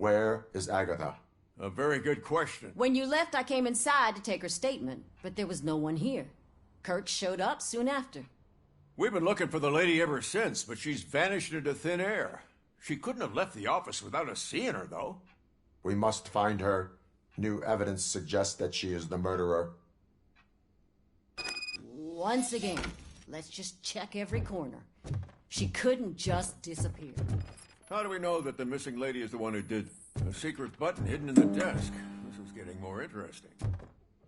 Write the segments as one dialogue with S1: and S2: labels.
S1: Where is Agatha?
S2: A very good question.
S3: When you left, I came inside to take her statement, but there was no one here. Kurt showed up soon after.
S2: We've been looking for the lady ever since, but she's vanished into thin air. She couldn't have left the office without us seeing her, though.
S1: We must find her. New evidence suggests that she is the murderer.
S3: Once again, let's just check every corner. She couldn't just disappear.
S2: How do we know that the missing lady is the one who did a secret button hidden in the desk? This is getting more interesting.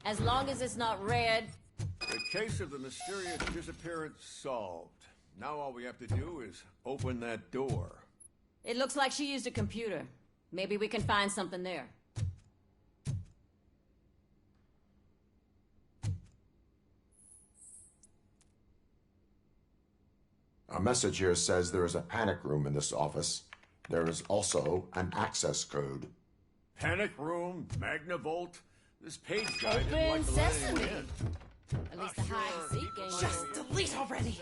S3: As long as it's not red.
S2: The case of the mysterious disappearance solved. Now all we have to do is open that door.
S3: It looks like she used a computer. Maybe we can find something there.
S1: A message here says there is a panic room in this office. There is also an access code.
S2: Panic room, Magnavolt. This page guide
S3: Open
S2: isn't like the
S3: sesame.
S2: letting you in.
S3: At least the hide-and-seek game.
S4: Just delete already.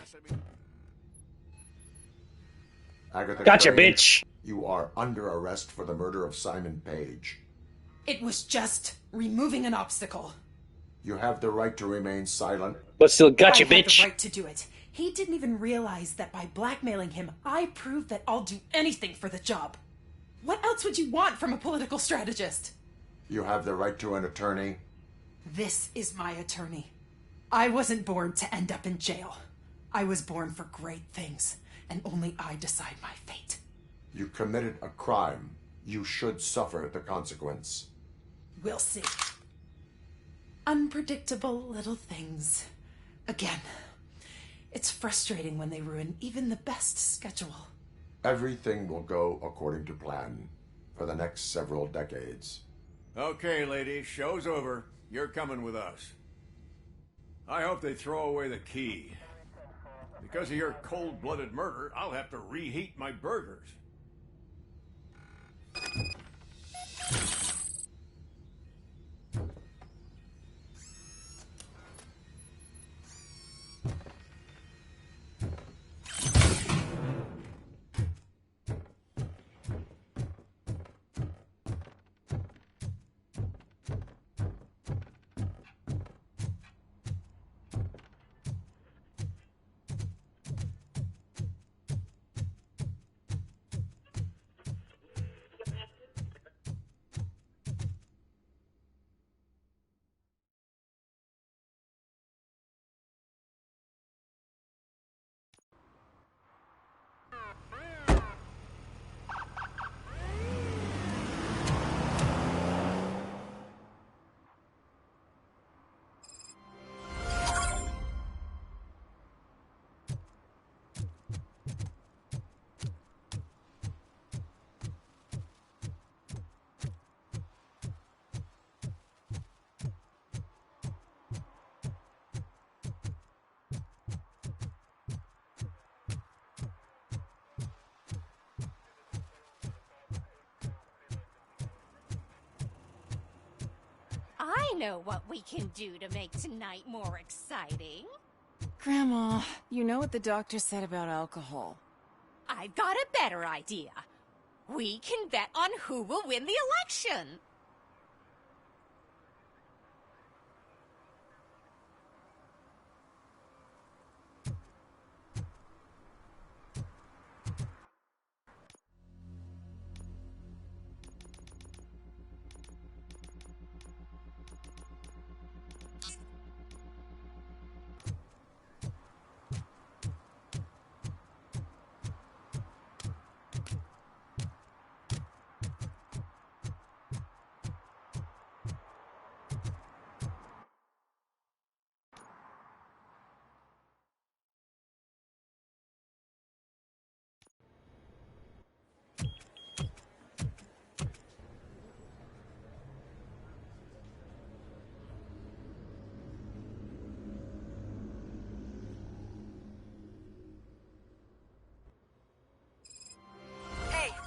S1: Agatha
S5: Gotcha,
S1: Crane,
S5: bitch.
S1: You are under arrest for the murder of Simon Page.
S4: It was just removing an obstacle.
S1: You have the right to remain silent.
S5: But still gotcha,
S4: I had the
S5: bitch.
S4: right to do it. He didn't even realize that by blackmailing him, I proved that I'll do anything for the job. What else would you want from a political strategist?
S1: You have the right to an attorney.
S4: This is my attorney. I wasn't born to end up in jail. I was born for great things, and only I decide my fate.
S1: You committed a crime. You should suffer the consequence.
S4: We'll see. Unpredictable little things. Again, it's frustrating when they ruin even the best schedule.
S1: Everything will go according to plan for the next several decades.
S2: Okay, lady, show's over. You're coming with us. I hope they throw away the key. Because of your cold-blooded murder, I'll have to reheat my burgers.
S6: I know what we can do to make tonight more exciting.
S7: Grandma, you know what the doctor said about alcohol.
S6: I've got a better idea. We can bet on who will win the election.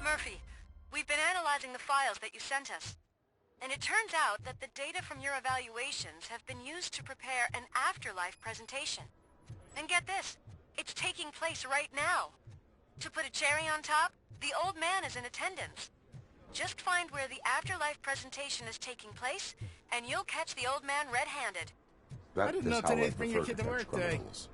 S8: Murphy, we've been analyzing the files that you sent us. And it turns out that the data from your evaluations have been used to prepare an afterlife presentation. And get this, it's taking place right now. To put a cherry on top, the old man is in attendance. Just find where the afterlife presentation is taking place, and you'll catch the old man red-handed.
S1: That
S5: I didn't
S1: is
S5: know
S1: how
S5: today's
S1: I
S5: bring
S1: prefer
S5: your kid to
S1: catch
S5: work day.
S1: criminals.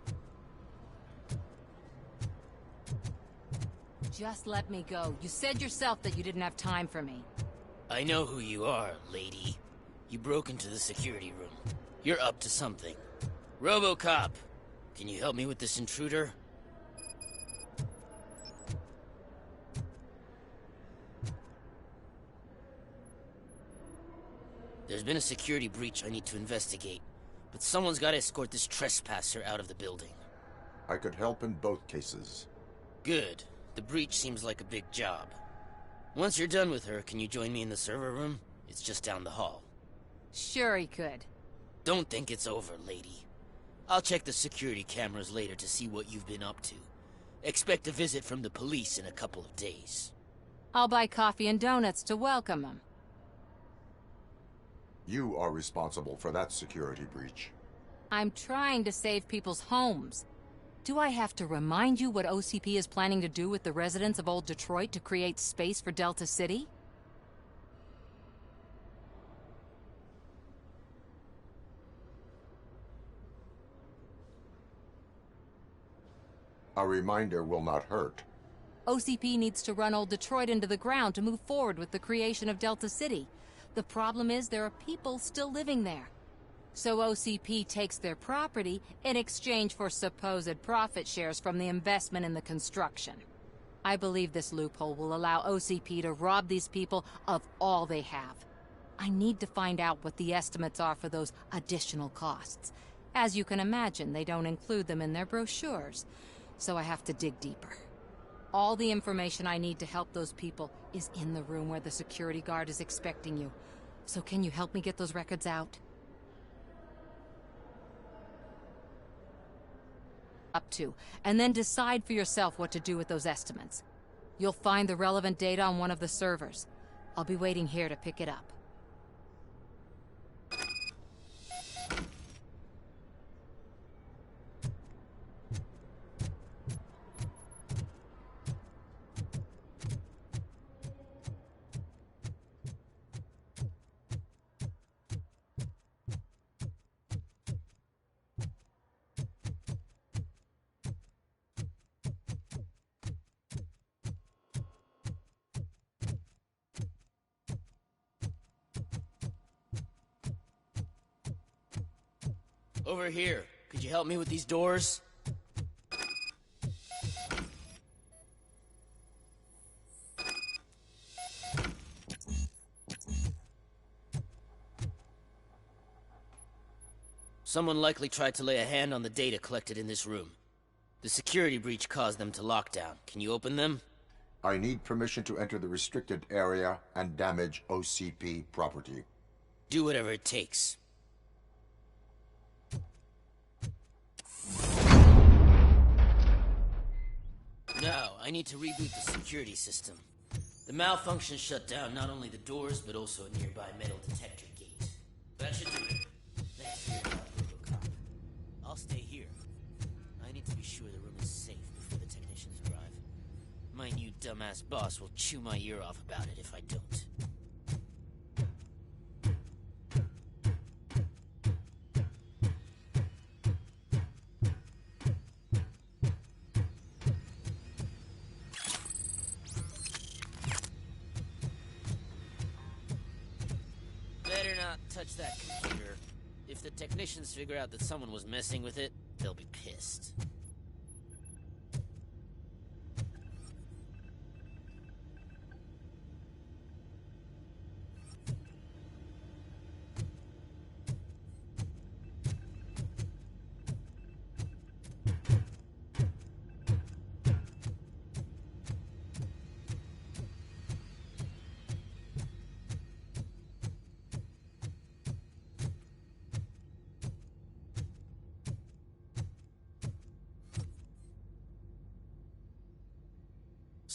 S7: Just let me go. You said yourself that you didn't have time for me.
S9: I know who you are, lady. You broke into the security room. You're up to something. RoboCop, can you help me with this intruder? There's been a security breach I need to investigate, but someone's got to escort this trespasser out of the building.
S1: I could help in both cases.
S9: Good. The breach seems like a big job. Once you're done with her, can you join me in the server room? It's just down the hall.
S7: Sure he could.
S9: Don't think it's over, lady. I'll check the security cameras later to see what you've been up to. Expect a visit from the police in a couple of days.
S7: I'll buy coffee and donuts to welcome him.
S1: You are responsible for that security breach.
S7: I'm trying to save people's homes. Do I have to remind you what OCP is planning to do with the residents of Old Detroit to create space for Delta City?
S1: A reminder will not hurt.
S7: OCP needs to run Old Detroit into the ground to move forward with the creation of Delta City. The problem is there are people still living there. So OCP takes their property in exchange for supposed profit shares from the investment in the construction. I believe this loophole will allow OCP to rob these people of all they have. I need to find out what the estimates are for those additional costs. As you can imagine, they don't include them in their brochures, so I have to dig deeper. All the information I need to help those people is in the room where the security guard is expecting you. So can you help me get those records out? Up to, and then decide for yourself what to do with those estimates. You'll find the relevant data on one of the servers. I'll be waiting here to pick it up.
S9: Over here. Could you help me with these doors? Someone likely tried to lay a hand on the data collected in this room. The security breach caused them to lock down. Can you open them?
S1: I need permission to enter the restricted area and damage OCP property.
S9: Do whatever it takes. Now, I need to reboot the security system. The malfunction shut down not only the doors, but also a nearby metal detector gate. That should do it. Thanks for your help, RoboCop. I'll stay here. I need to be sure the room is safe before the technicians arrive. My new dumbass boss will chew my ear off about it if I don't. Better not touch that computer. If the technicians figure out that someone was messing with it, they'll be pissed.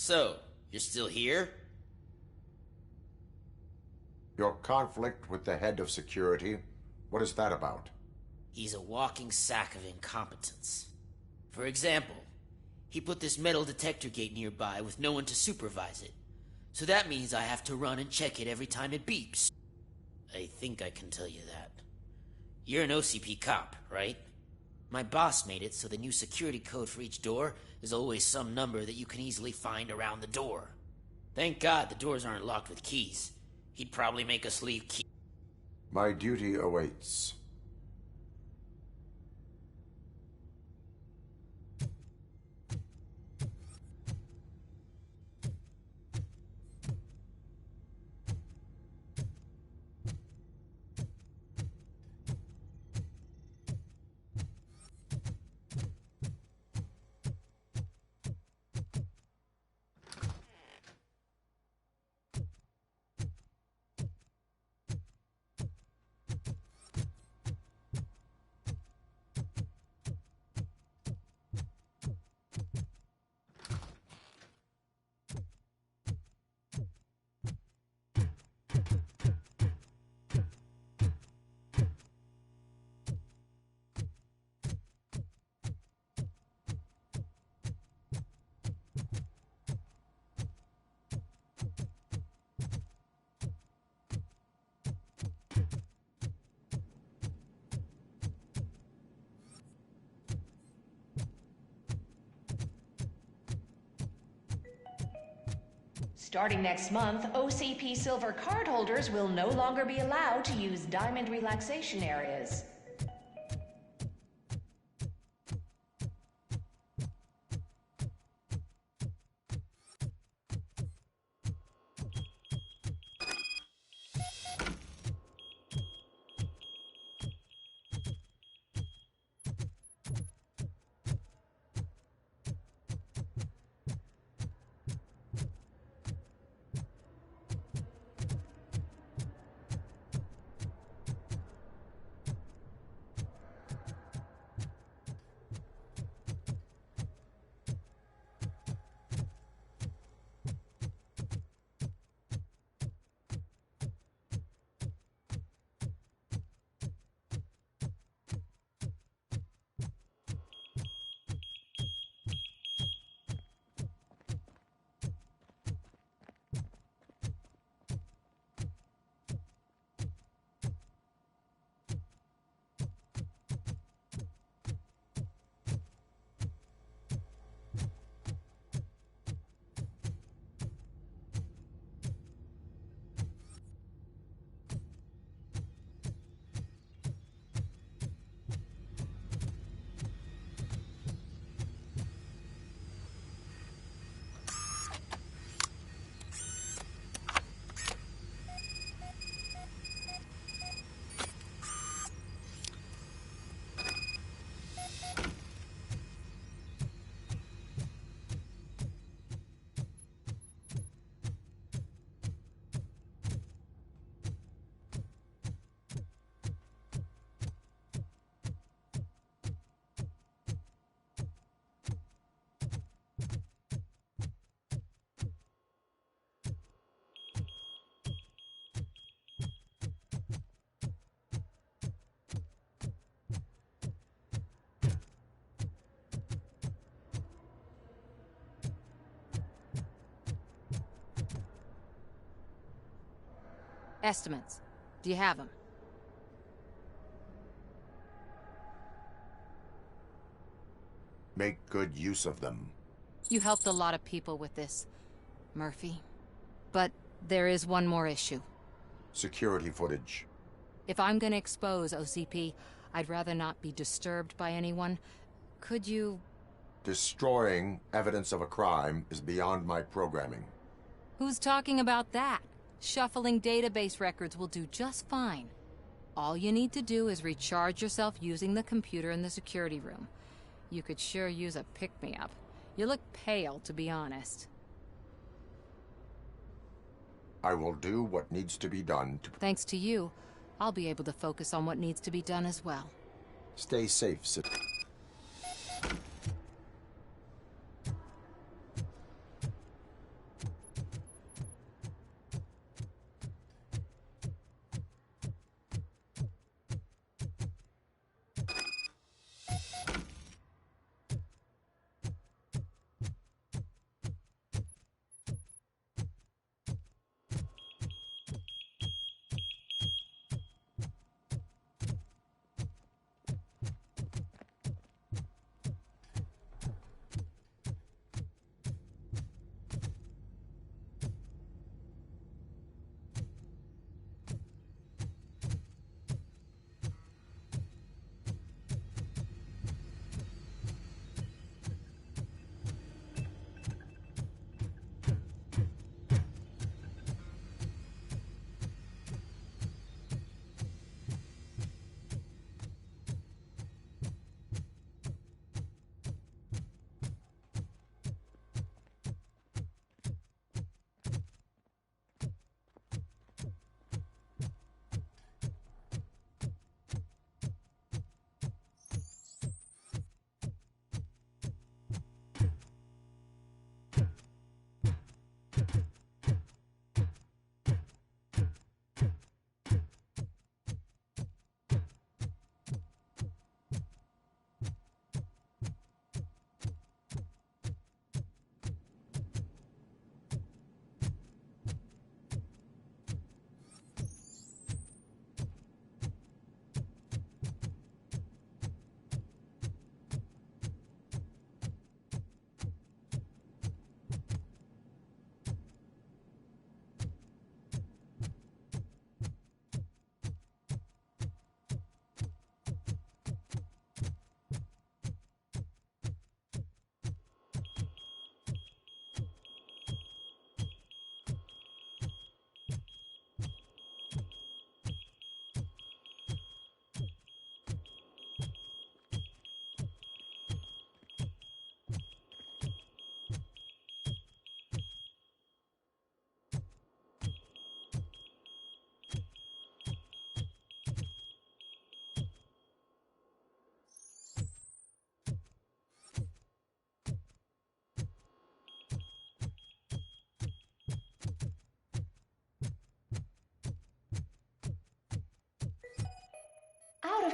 S9: So, you're still here?
S1: Your conflict with the head of security, what is that about?
S9: He's a walking sack of incompetence. For example, he put this metal detector gate nearby with no one to supervise it. So that means I have to run and check it every time it beeps. I think I can tell you that. You're an OCP cop, right? My boss made it so the new security code for each door is always some number that you can easily find around the door. Thank God the doors aren't locked with keys. He'd probably make us leave keys.
S1: My duty awaits.
S5: Starting next month, OCP Silver cardholders will no longer be allowed to use Diamond relaxation areas.
S7: Estimates. Do you have them?
S1: Make good use of them.
S7: You helped a lot of people with this, Murphy. But there is one more issue.
S1: Security footage.
S7: If I'm gonna expose OCP, I'd rather not be disturbed by anyone. Could you...
S1: Destroying evidence of a crime is beyond my programming.
S7: Who's talking about that? Shuffling database records will do just fine. All you need to do is recharge yourself using the computer in the security room. You could sure use a pick-me-up. You look pale, to be honest.
S1: I will do what needs to be done to...
S7: Thanks to you, I'll be able to focus on what needs to be done as well.
S1: Stay safe, Sid.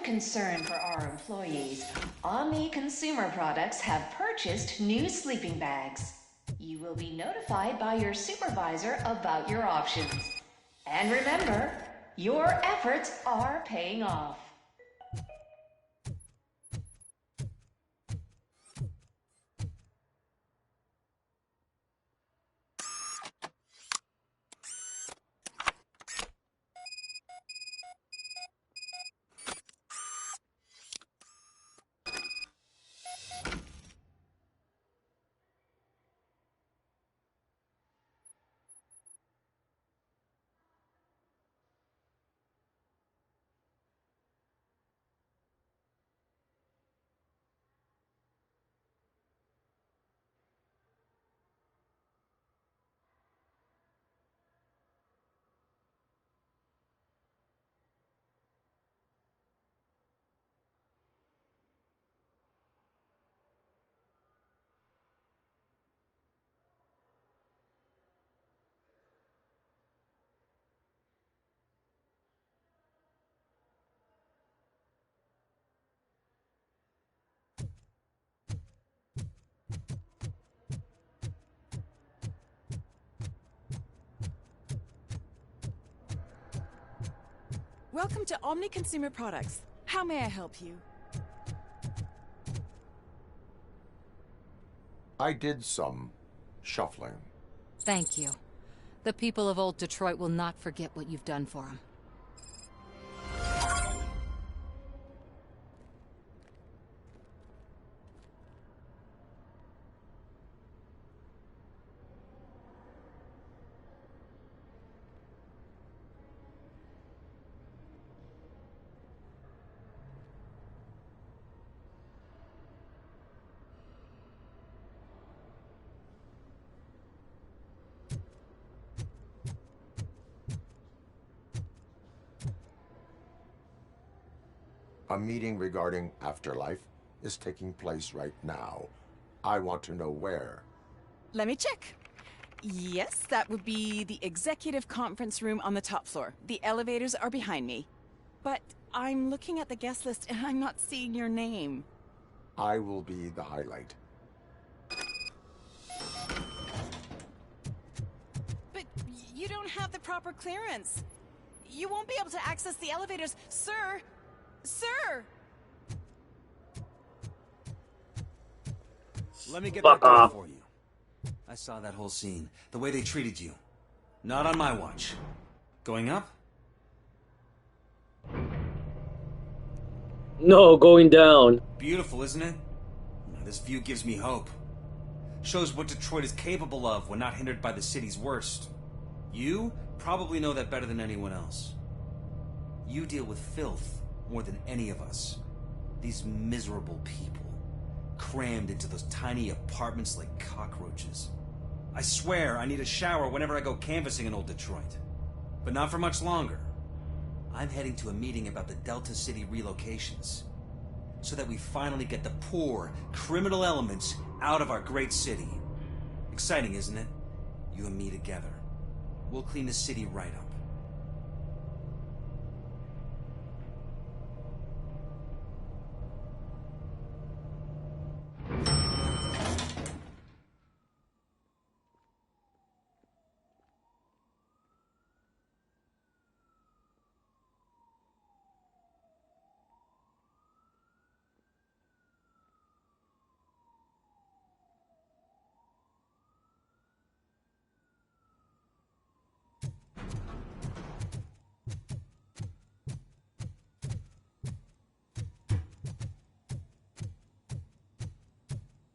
S5: of concern for our employees, Omni Consumer Products have purchased new sleeping bags. You will be notified by your supervisor about your options. And remember, your efforts are paying off.
S10: Welcome to Omni Consumer Products. How may I help you?
S1: I did some shuffling.
S7: Thank you. The people of Old Detroit will not forget what you've done for them.
S1: A meeting regarding afterlife is taking place right now. I want to know where.
S10: Let me check. Yes, that would be the executive conference room on the top floor. The elevators are behind me. But I'm looking at the guest list and I'm not seeing your name.
S1: I will be the highlight.
S10: But you don't have the proper clearance. You won't be able to access the elevators, sir! Sir!
S11: Let me get that door for you. I saw that whole scene. The way they treated you. Not on my watch. Going up?
S12: No, going down.
S11: Beautiful, isn't it? This view gives me hope. Shows what Detroit is capable of when not hindered by the city's worst. You probably know that better than anyone else. You deal with filth more than any of us. These miserable people, crammed into those tiny apartments like cockroaches. I swear I need a shower whenever I go canvassing in Old Detroit. But not for much longer. I'm heading to a meeting about the Delta City relocations, so that we finally get the poor, criminal elements out of our great city. Exciting, isn't it? You and me together. We'll clean the city right up.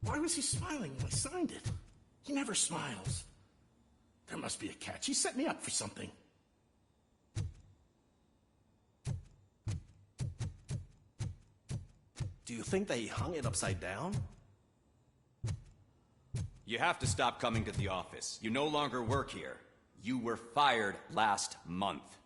S13: Why was he smiling when I signed it? He never smiles. There must be a catch. He set me up for something. Do you think that he hung it upside down?
S14: You have to stop coming to the office. You no longer work here. You were fired last month.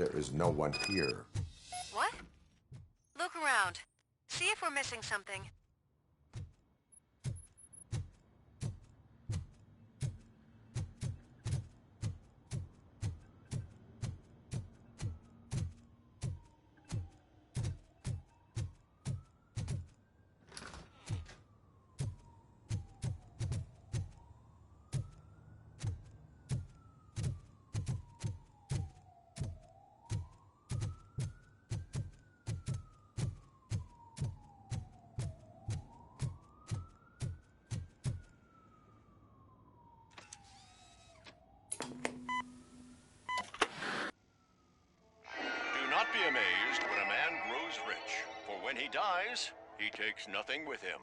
S1: There is no one here.
S8: What? Look around. See if we're missing something.
S2: Do not be amazed when a man grows rich, for when he dies, he takes nothing with him.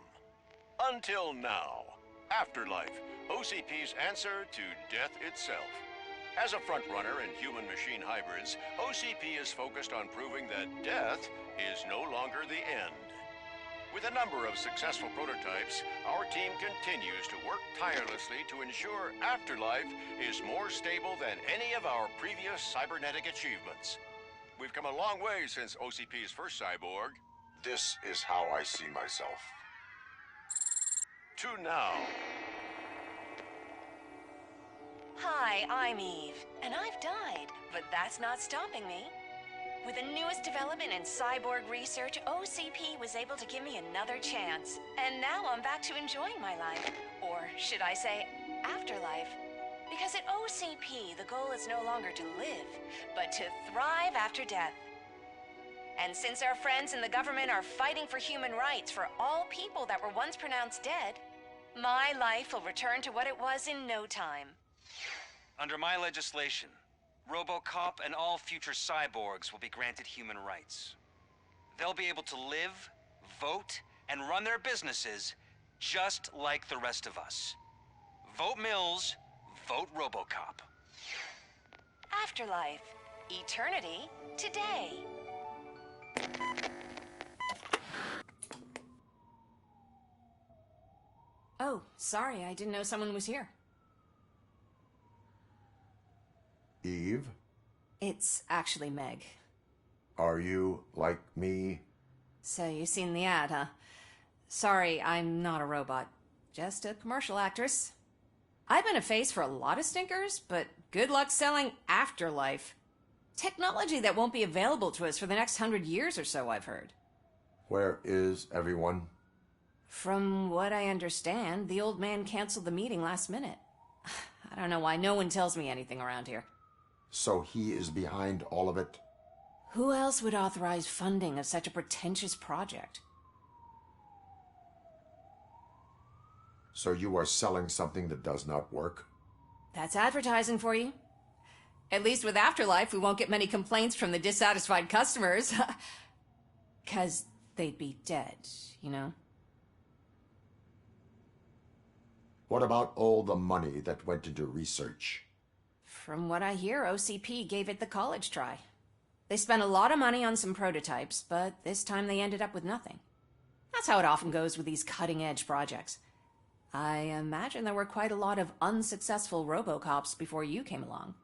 S2: Until now. Afterlife, OCP's answer to death itself. As a frontrunner in human-machine hybrids, OCP is focused on proving that death is no longer the end. With a number of successful prototypes, our team continues to work tirelessly to ensure Afterlife is more stable than any of our previous cybernetic achievements. We've come a long way since OCP's first cyborg.
S1: This is how I see myself.
S2: To now.
S5: Hi, I'm Eve, and I've died, but that's not stopping me. With the newest development in cyborg research, OCP was able to give me another chance. And now I'm back to enjoying my life. Or should I say, afterlife. Because at OCP, the goal is no longer to live, but to thrive after death. And since our friends in the government are fighting for human rights for all people that were once pronounced dead, my life will return to what it was in no time.
S11: Under my legislation, RoboCop and all future cyborgs will be granted human rights. They'll be able to live, vote, and run their businesses just like the rest of us. Vote Mills, vote RoboCop.
S5: Afterlife. Eternity. Today. Oh, sorry, I didn't know someone was here.
S1: Eve,
S3: It's actually Meg.
S1: are you like me?
S3: So you've seen the ad, huh? Sorry, I'm not a robot. Just a commercial actress. I've been a face for a lot of stinkers, but good luck selling Afterlife. Technology that won't be available to us for the next 100 years or so, I've heard.
S1: Where is everyone?
S3: From what I understand, the old man canceled the meeting last minute. I don't know why no one tells me anything around here.
S1: So he is behind all of it?
S3: Who else would authorize funding of such a pretentious project?
S1: So you are selling something that does not work?
S3: That's advertising for you. At least with Afterlife, we won't get many complaints from the dissatisfied customers. 'Cause they'd be dead, you know?
S1: What about all the money that went into research?
S3: From what I hear, OCP gave it the college try. They spent a lot of money on some prototypes, but this time they ended up with nothing. That's how it often goes with these cutting-edge projects. I imagine there were quite a lot of unsuccessful RoboCops before you came along.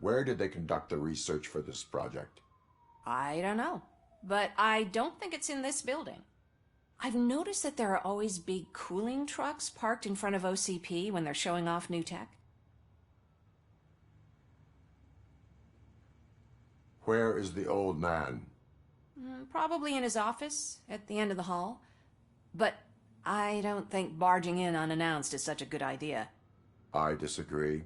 S1: Where did they conduct the research for this project?
S3: I don't know, but I don't think it's in this building. I've noticed that there are always big cooling trucks parked in front of OCP when they're showing off new tech.
S1: Where is the old man?
S3: Probably in his office, at the end of the hall. But I don't think barging in unannounced is such a good idea.
S1: I disagree.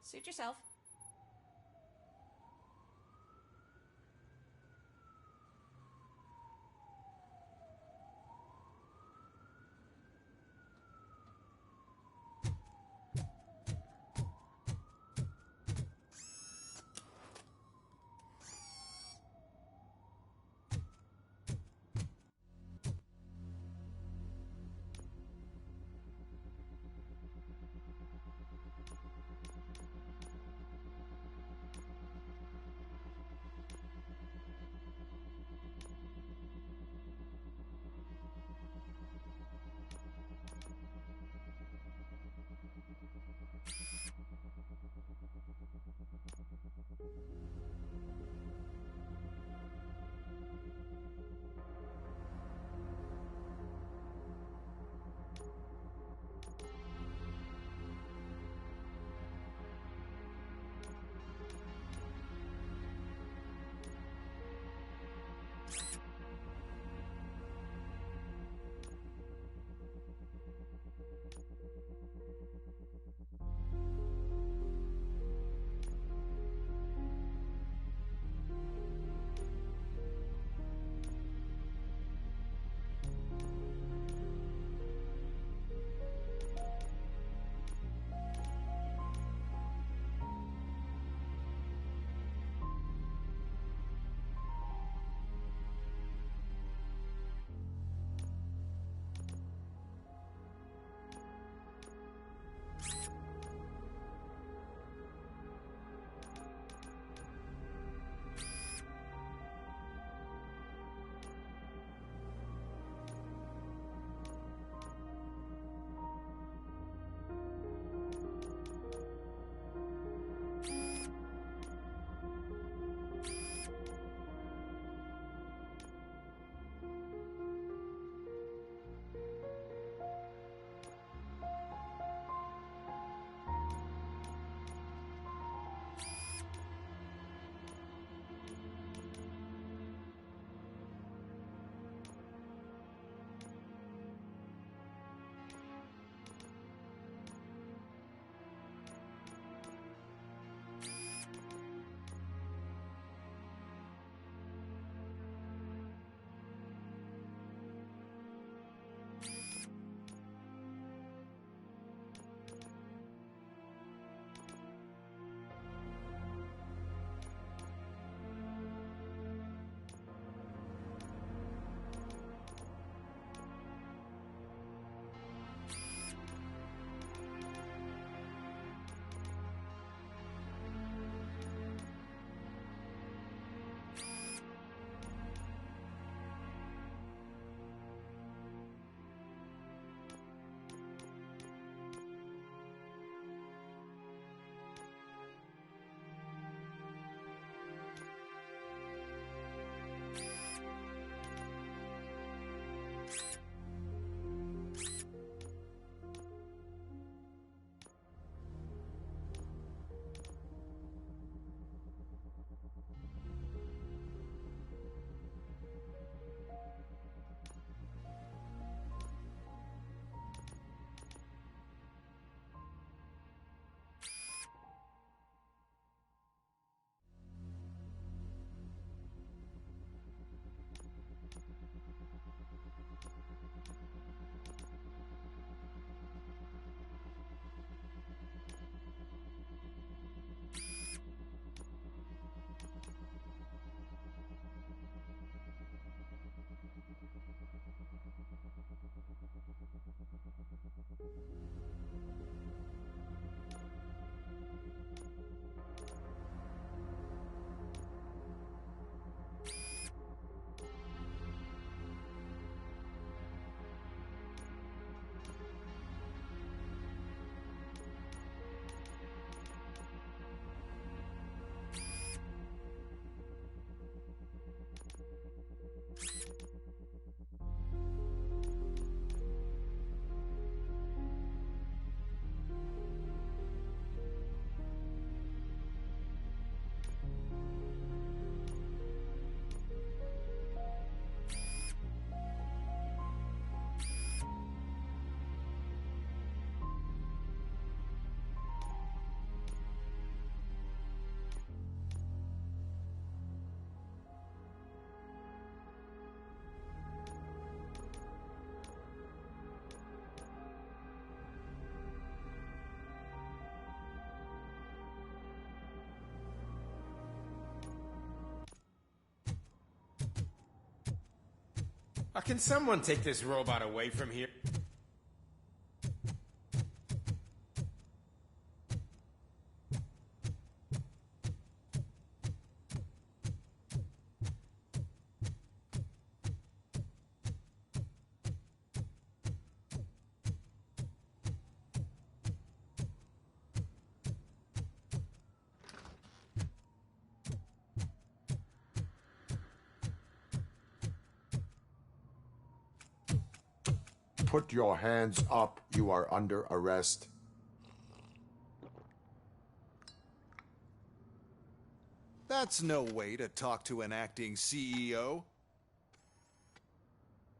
S3: Suit yourself.
S12: Can someone take this robot away from here?
S1: Put your hands up. You are under arrest.
S15: That's no way to talk to an acting CEO.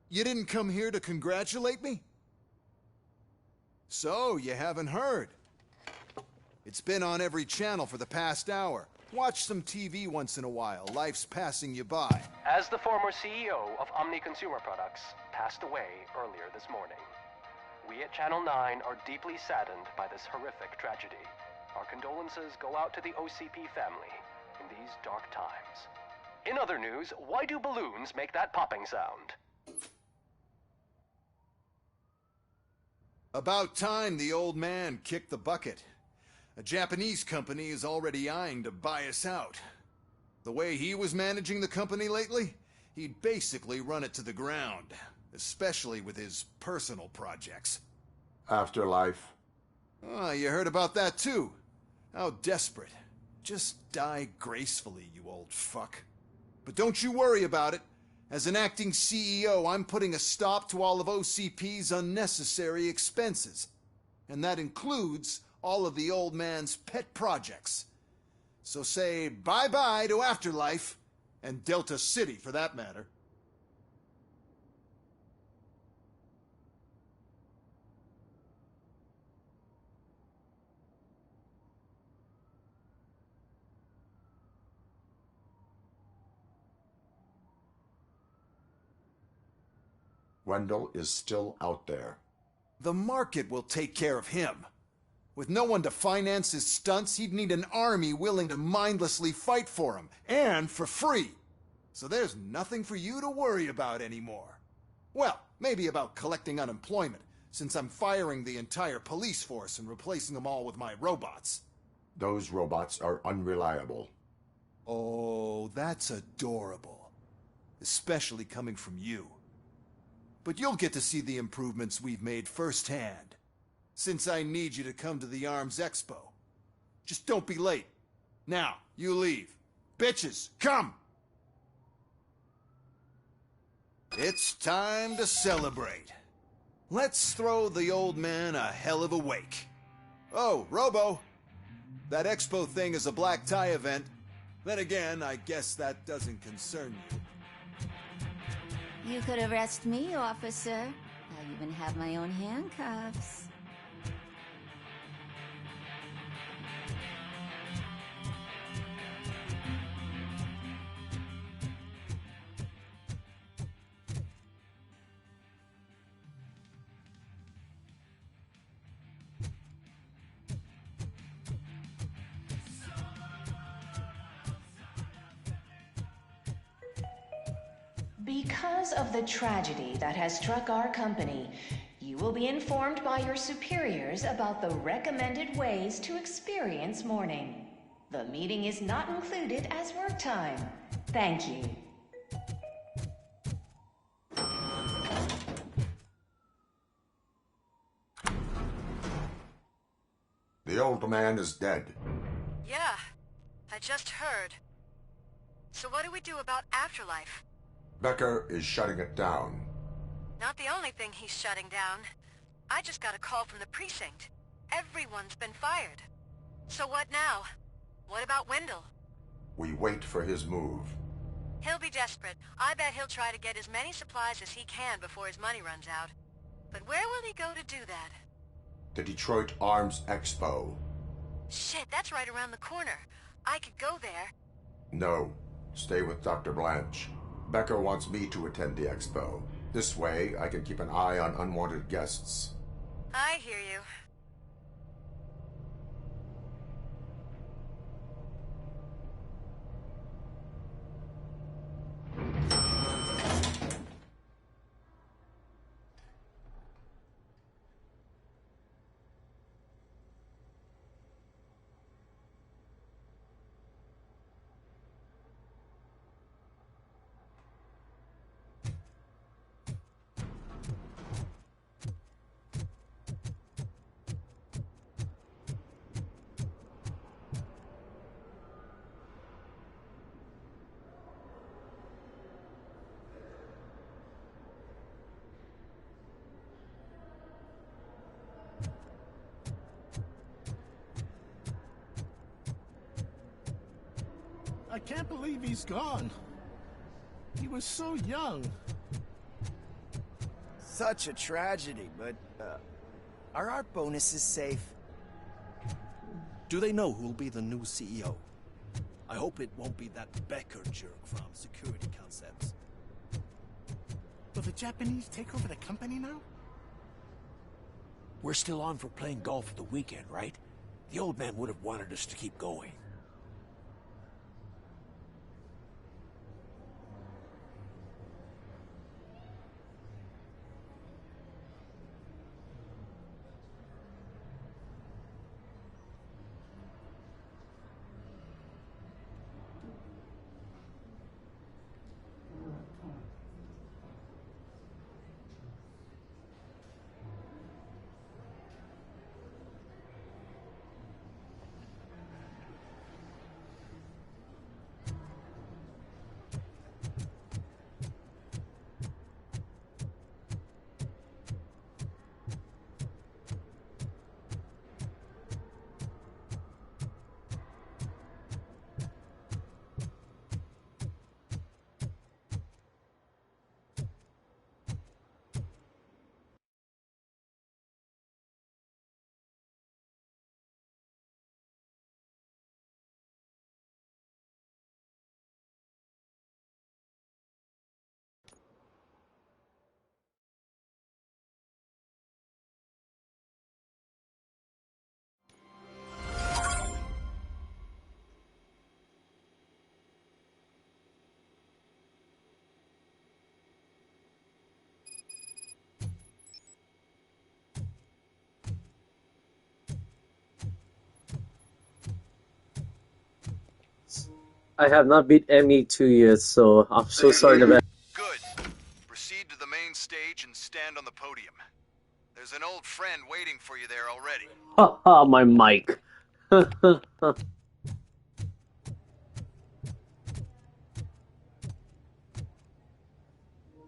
S15: You didn't come here to congratulate me? So, you haven't heard. It's been on every channel for the past hour. Watch some TV once in a while. Life's passing you by.
S16: As the former CEO of Omni Consumer Products passed away earlier this morning, we at Channel 9 are deeply saddened by this horrific tragedy. Our condolences go out to the OCP family in these dark times. In other news, why do balloons make that popping sound?
S15: About time the old man kicked the bucket. A Japanese company is already eyeing to buy us out. The way he was managing the company lately, he'd basically run it to the ground, especially with his personal projects.
S1: Afterlife.
S15: Oh, you heard about that too. How desperate. Just die gracefully, you old fuck. But don't you worry about it. As an acting CEO, I'm putting a stop to all of OCP's unnecessary expenses. And that includes all of the old man's pet projects. So say bye-bye to Afterlife, and Delta City for that matter.
S1: Wendell is still out there.
S15: The market will take care of him. With no one to finance his stunts, he'd need an army willing to mindlessly fight for him, and for free. So there's nothing for you to worry about anymore. Well, maybe about collecting unemployment, since I'm firing the entire police force and replacing them all with my robots.
S1: Those robots are unreliable.
S15: Oh, that's adorable. Especially coming from you. But you'll get to see the improvements we've made firsthand. Since I need you to come to the ARMS Expo. Just don't be late. Now, you leave. Bitches, come! It's time to celebrate. Let's throw the old man a hell of a wake. Oh, Robo! That Expo thing is a black tie event. Then again, I guess that doesn't concern you.
S17: You could arrest me, officer. I even have my own handcuffs.
S5: Because of the tragedy that has struck our company, you will be informed by your superiors about the recommended ways to experience mourning. The meeting is not included as work time. Thank you.
S1: The old man is dead.
S8: Yeah, I just heard. So what do we do about Afterlife?
S1: Becker is shutting it down.
S8: Not the only thing he's shutting down. I just got a call from the precinct. Everyone's been fired. So what now? What about Wendell?
S1: We wait for his move.
S8: He'll be desperate. I bet he'll try to get as many supplies as he can before his money runs out. But where will he go to do that?
S1: The Detroit Arms Expo.
S8: Shit, that's right around the corner. I could go there.
S1: No. Stay with Dr. Blanche. Becker wants me to attend the expo. This way, I can keep an eye on unwanted guests.
S8: I hear you.
S13: Can't believe he's gone. He was so young.
S18: Such a tragedy, but, are our bonuses safe?
S19: Do they know who'll be the new CEO? I hope it won't be that Becker jerk from Security Concepts.
S13: Will the Japanese take over the company now?
S20: We're still on for playing golf at the weekend, right? The old man would have wanted us to keep going.
S21: I have not beat ME2 yet, so I'm so sorry about.
S15: Good. Proceed to the main stage and stand on the podium. There's an old friend waiting for you there already.
S21: Haha, my mic.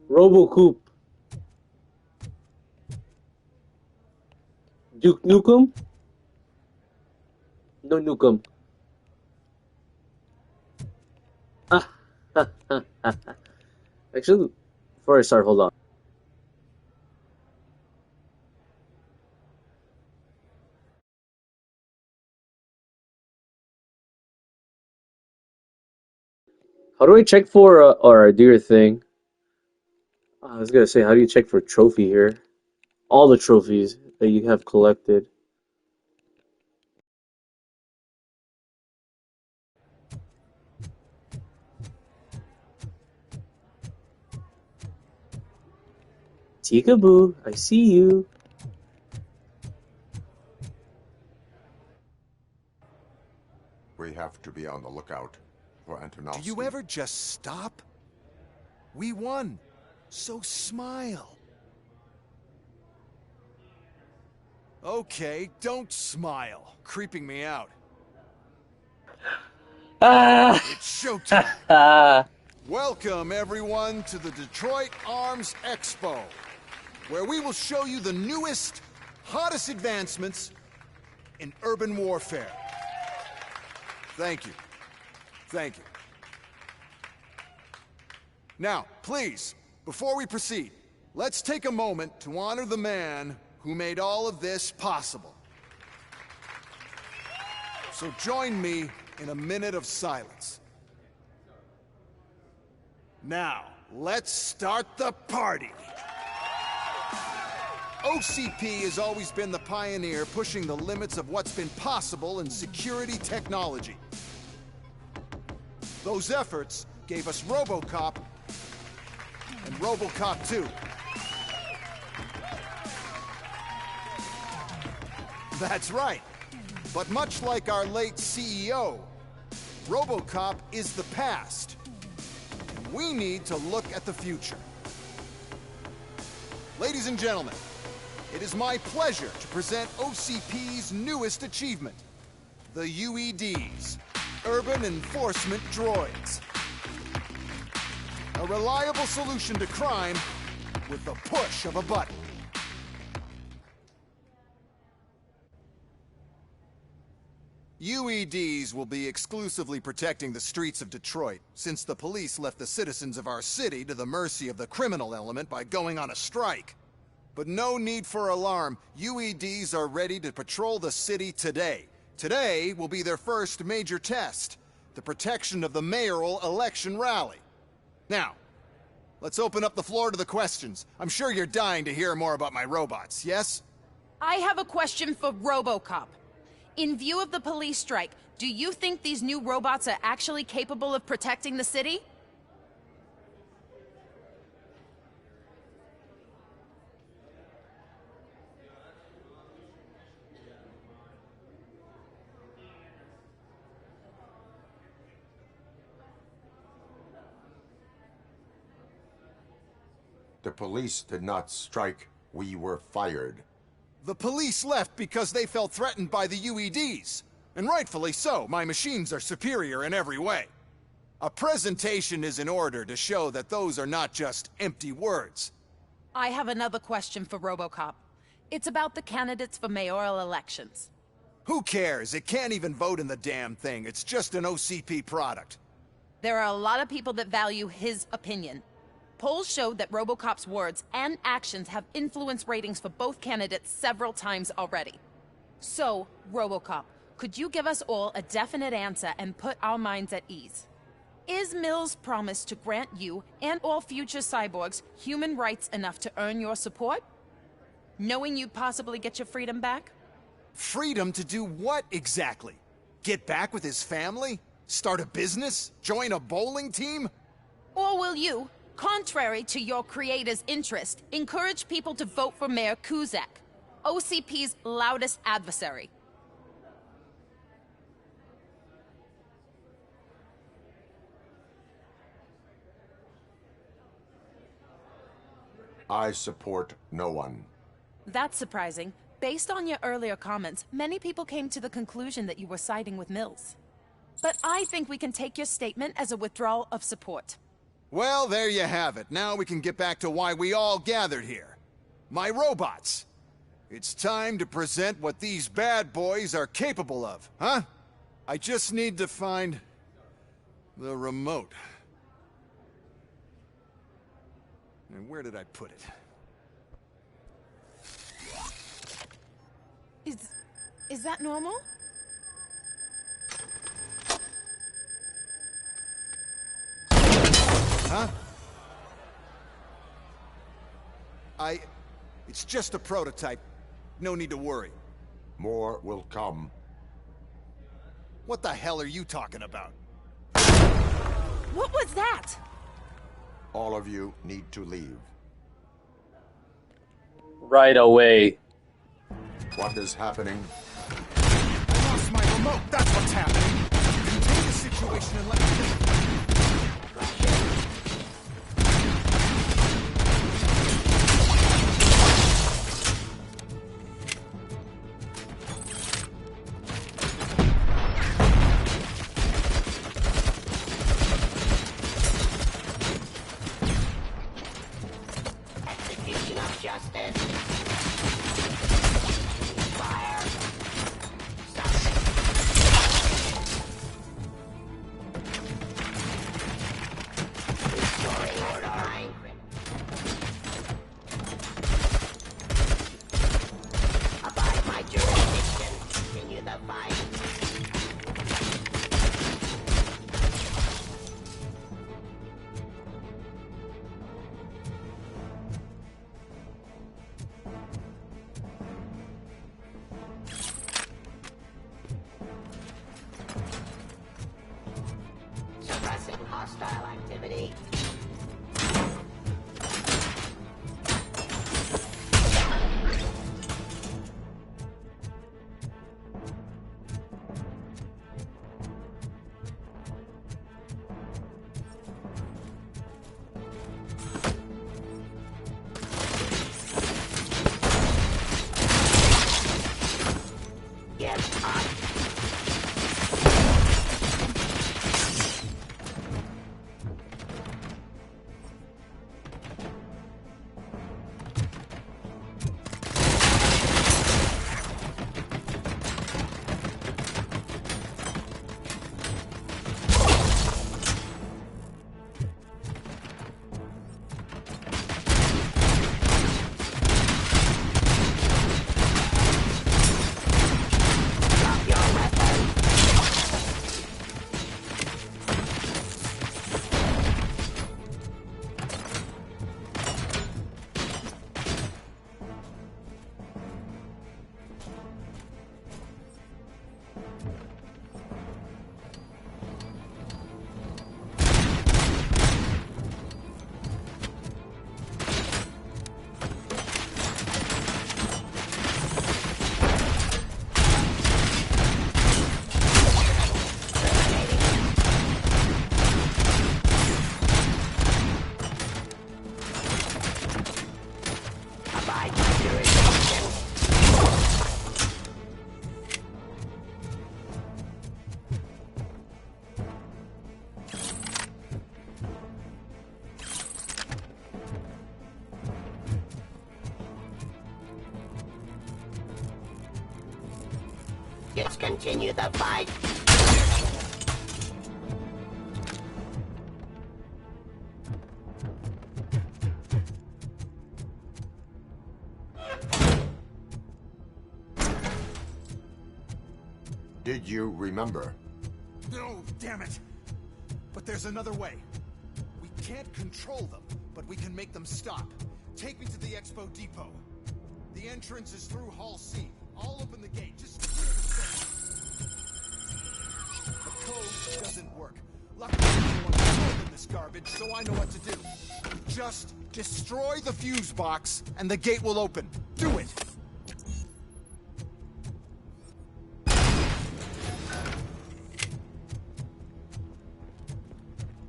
S21: RoboCop. Duke Nukem? No Nukem. Actually, before I start, hold on. How do I check for, or do your thing? I was gonna say, how do you check for trophy here? All the trophies that you have collected. Tikaboo, I see you.
S1: We have to be on the lookout for Antonovsky.
S15: Do you ever just stop? We won, so smile. Okay, don't smile. Creeping me out. It's showtime. Welcome, everyone, to the Detroit Arms Expo, where we will show you the newest, hottest advancements in urban warfare. Thank you. Thank you. Now, please, before we proceed, let's take a moment to honor the man who made all of this possible. So join me in a minute of silence. Now, let's start the party. OCP has always been the pioneer pushing the limits of what's been possible in security technology. Those efforts gave us RoboCop and RoboCop 2. That's right. But much like our late CEO, RoboCop is the past. And we need to look at the future. Ladies and gentlemen, it is my pleasure to present OCP's newest achievement, the UEDs, Urban Enforcement Droids. A reliable solution to crime with the push of a button. UEDs will be exclusively protecting the streets of Detroit, since the police left the citizens of our city to the mercy of the criminal element by going on a strike. But no need for alarm. UEDs are ready to patrol the city today. Today will be their first major test, the protection of the mayoral election rally. Now, let's open up the floor to the questions. I'm sure you're dying to hear more about my robots, yes?
S6: I have a question for RoboCop. In view of the police strike, do you think these new robots are actually capable of protecting the city?
S1: The police did not strike. We were fired.
S15: The police left because they felt threatened by the UEDs. And rightfully so. My machines are superior in every way. A presentation is in order to show that those are not just empty words.
S6: I have another question for RoboCop. It's about the candidates for mayoral elections.
S15: Who cares? It can't even vote in the damn thing. It's just an OCP product.
S6: There are a lot of people that value his opinion. Polls showed that RoboCop's words and actions have influenced ratings for both candidates several times already. So, RoboCop, could you give us all a definite answer and put our minds at ease? Is Mills' promise to grant you and all future cyborgs human rights enough to earn your support? Knowing you'd possibly get your freedom back?
S15: Freedom to do what exactly? Get back with his family? Start a business? Join a bowling team?
S6: Or will you, contrary to your creator's interest, encourage people to vote for Mayor Kuzak, OCP's loudest adversary?
S1: I support no one.
S6: That's surprising. Based on your earlier comments, many people came to the conclusion that you were siding with Mills. But I think we can take your statement as a withdrawal of support.
S15: Well, there you have it. Now we can get back to why we all gathered here. My robots. It's time to present what these bad boys are capable of, huh? I just need to find the remote. And where did I put it?
S6: Is that normal?
S15: Huh? It's just a prototype. No need to worry.
S1: More will come.
S15: What the hell are you talking about?
S6: What was that?
S1: All of you need to leave.
S21: Right away.
S1: What is happening?
S15: I lost my remote. That's what's happening. Contain the situation and let me...
S4: Hostile activity. Discontinue the fight.
S1: Did you remember?
S15: No, damn it! But there's another way. We can't control them, but we can make them stop. Take me to the Expo Depot. The entrance is through Hall C. I'll open the gate. Just clear the space. The code doesn't work. Luckily, everyone's in this garbage, so I know what to do. Just destroy the fuse box, and the gate will open. Do it!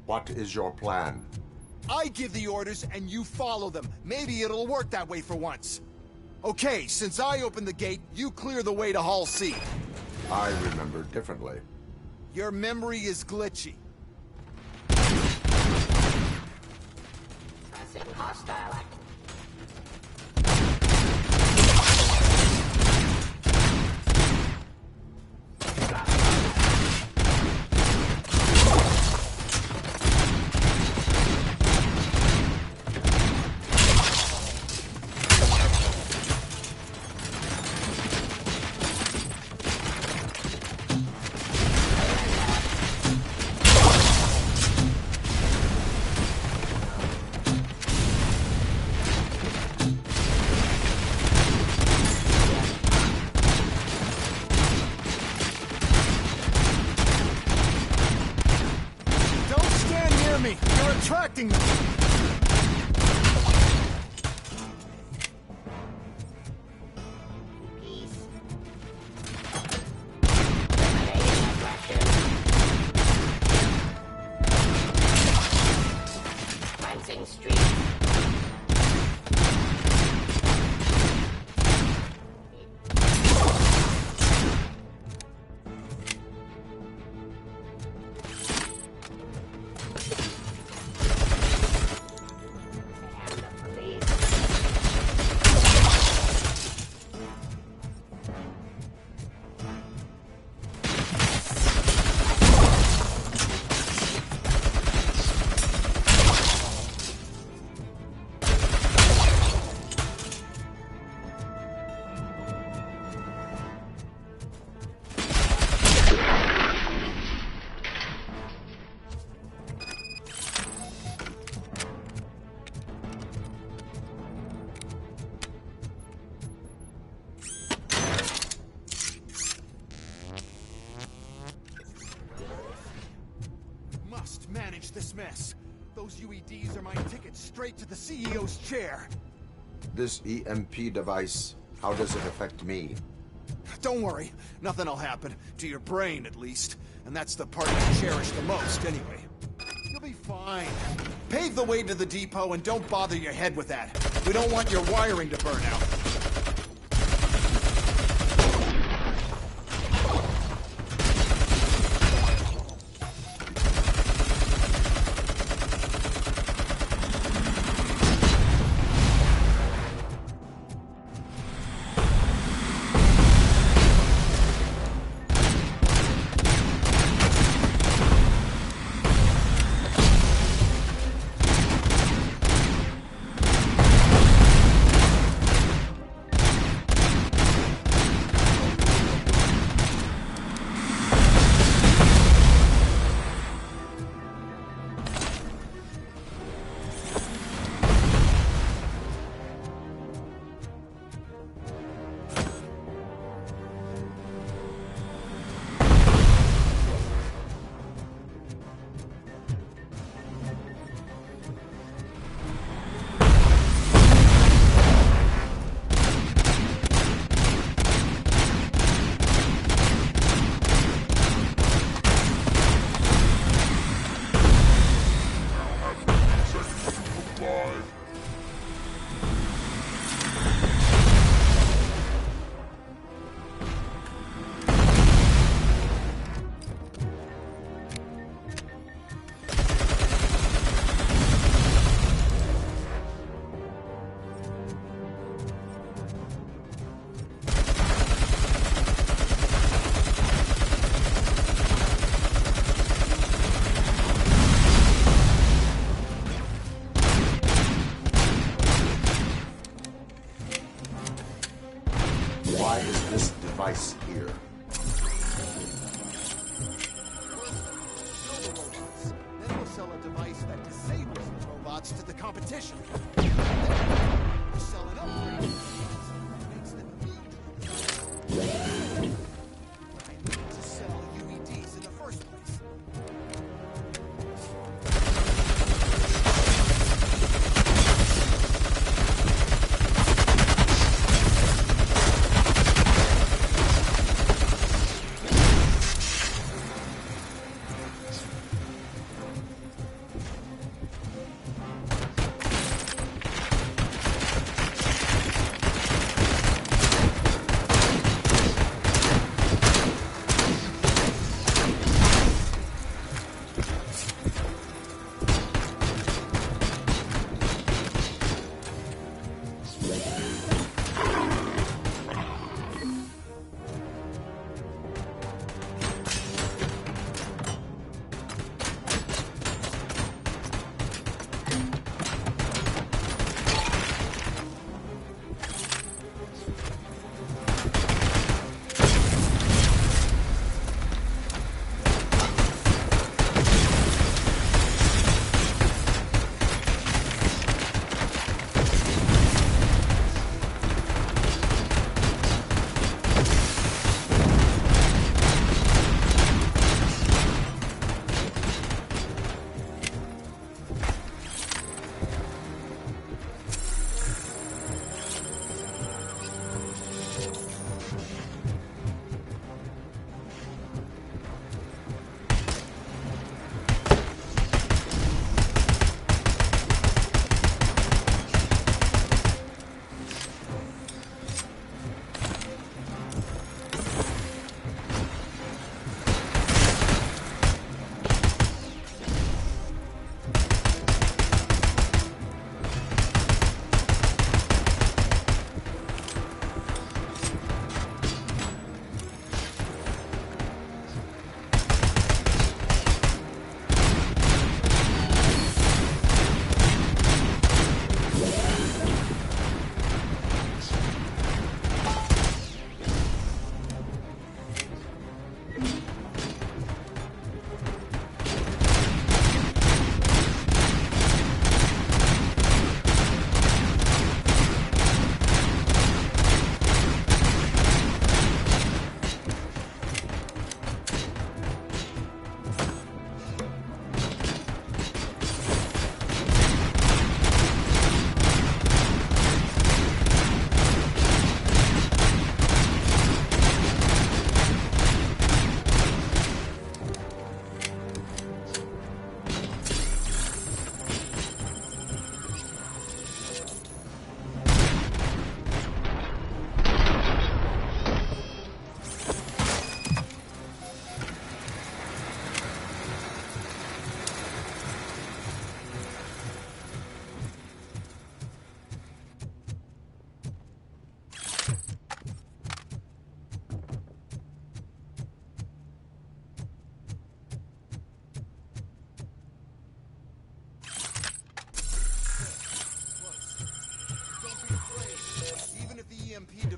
S1: What is your plan?
S15: I give the orders and you follow them. Maybe it'll work that way for once. Okay, since I opened the gate, you clear the way to Hall C.
S1: I remember differently.
S15: Your memory is glitchy.
S4: Pressing hostile activity.
S15: You're attracting them!
S4: Cleansing street.
S15: Manage this mess. Those UEDs are my ticket straight to the CEO's chair.
S1: This EMP device, how does it affect me?
S15: Don't worry, nothing'll happen. To your brain, at least. And that's the part you cherish the most, anyway. You'll be fine. Pave the way to the depot and don't bother your head with that. We don't want your wiring to burn out.
S1: Why is this device here?
S15: Then we'll sell a device that disables the robots to the competition. We'll sell an upgrade that makes them immune. I need to sell UEDs in the first place.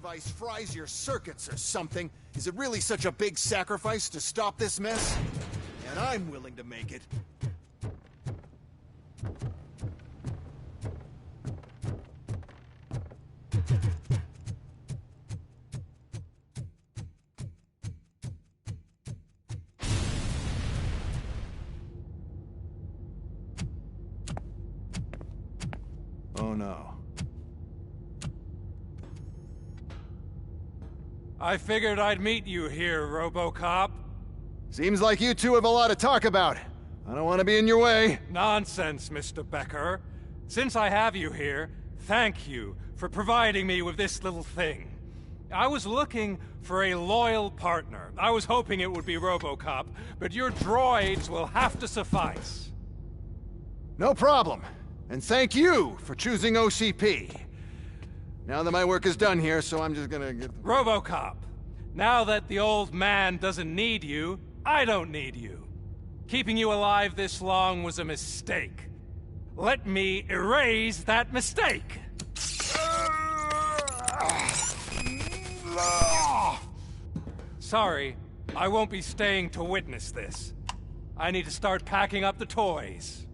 S15: device fries your circuits or something, is it really such a big sacrifice to stop this mess? And I'm willing to make it. Oh no.
S9: I figured I'd meet you here, RoboCop.
S15: Seems like you two have a lot to talk about. I don't want to be in your way.
S9: Nonsense, Mr. Becker. Since I have you here, thank you for providing me with this little thing. I was looking for a loyal partner. I was hoping it would be RoboCop, but your droids will have to suffice.
S15: No problem. And thank you for choosing OCP. Now that my work is done here, so I'm just gonna get...
S9: RoboCop, now that the old man doesn't need you, I don't need you. Keeping you alive this long was a mistake. Let me erase that mistake. Sorry, I won't be staying to witness this. I need to start packing up the toys.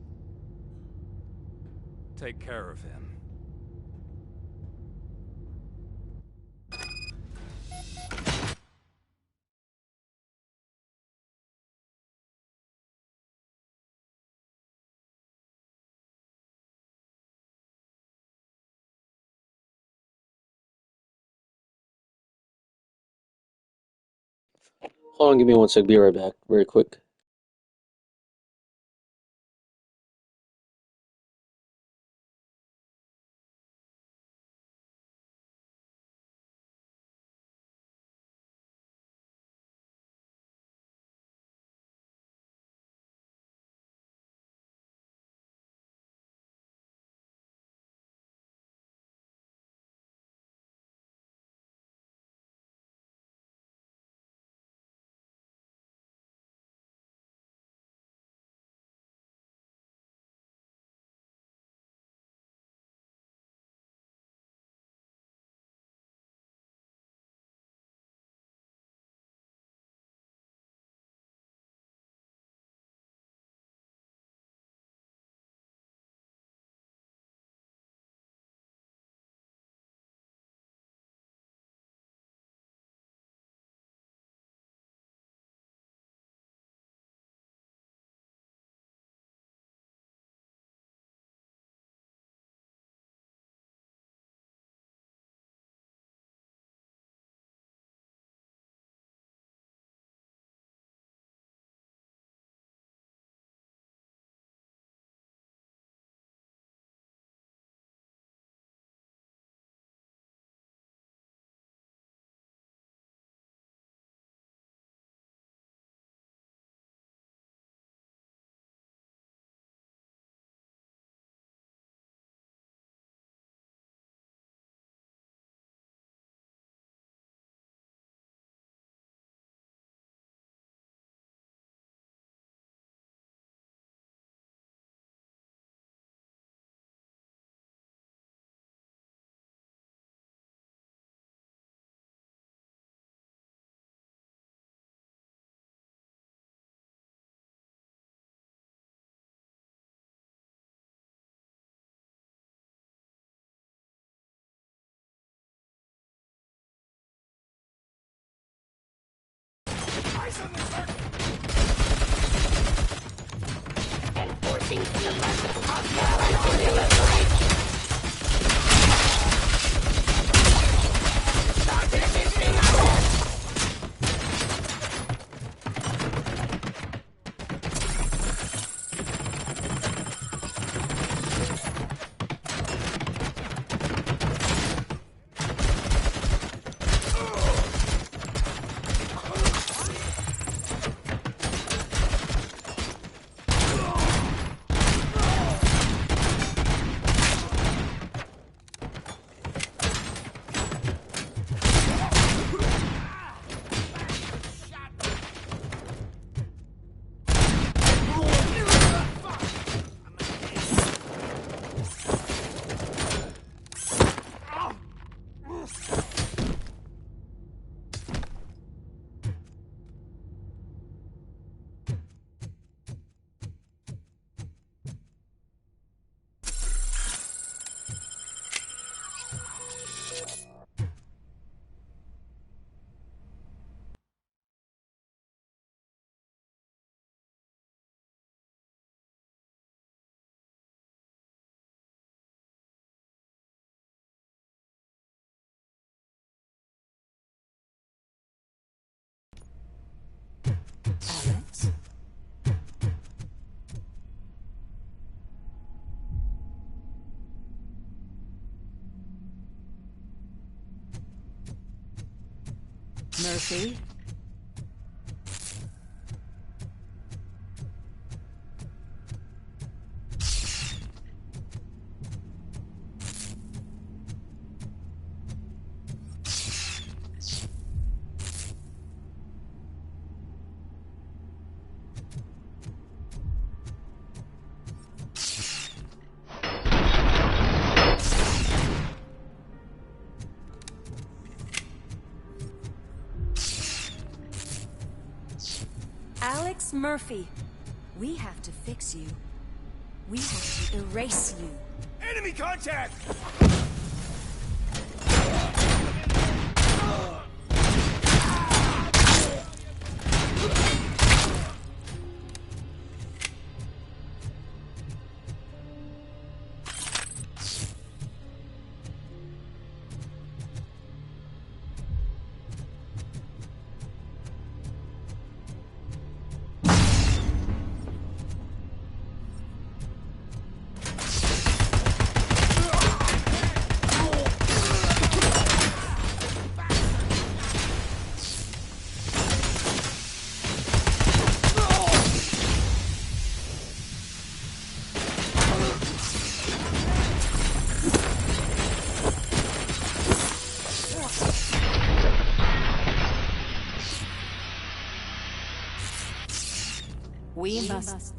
S9: Take care of him.
S21: Hold on, give me one sec. Be right back, very quick.
S4: Enforcing suppressive hostile activity. Start resisting arrest.
S5: Alex? Murphy?
S7: Alex Murphy, we have to fix you. We have to erase you.
S12: Enemy contact!
S7: We must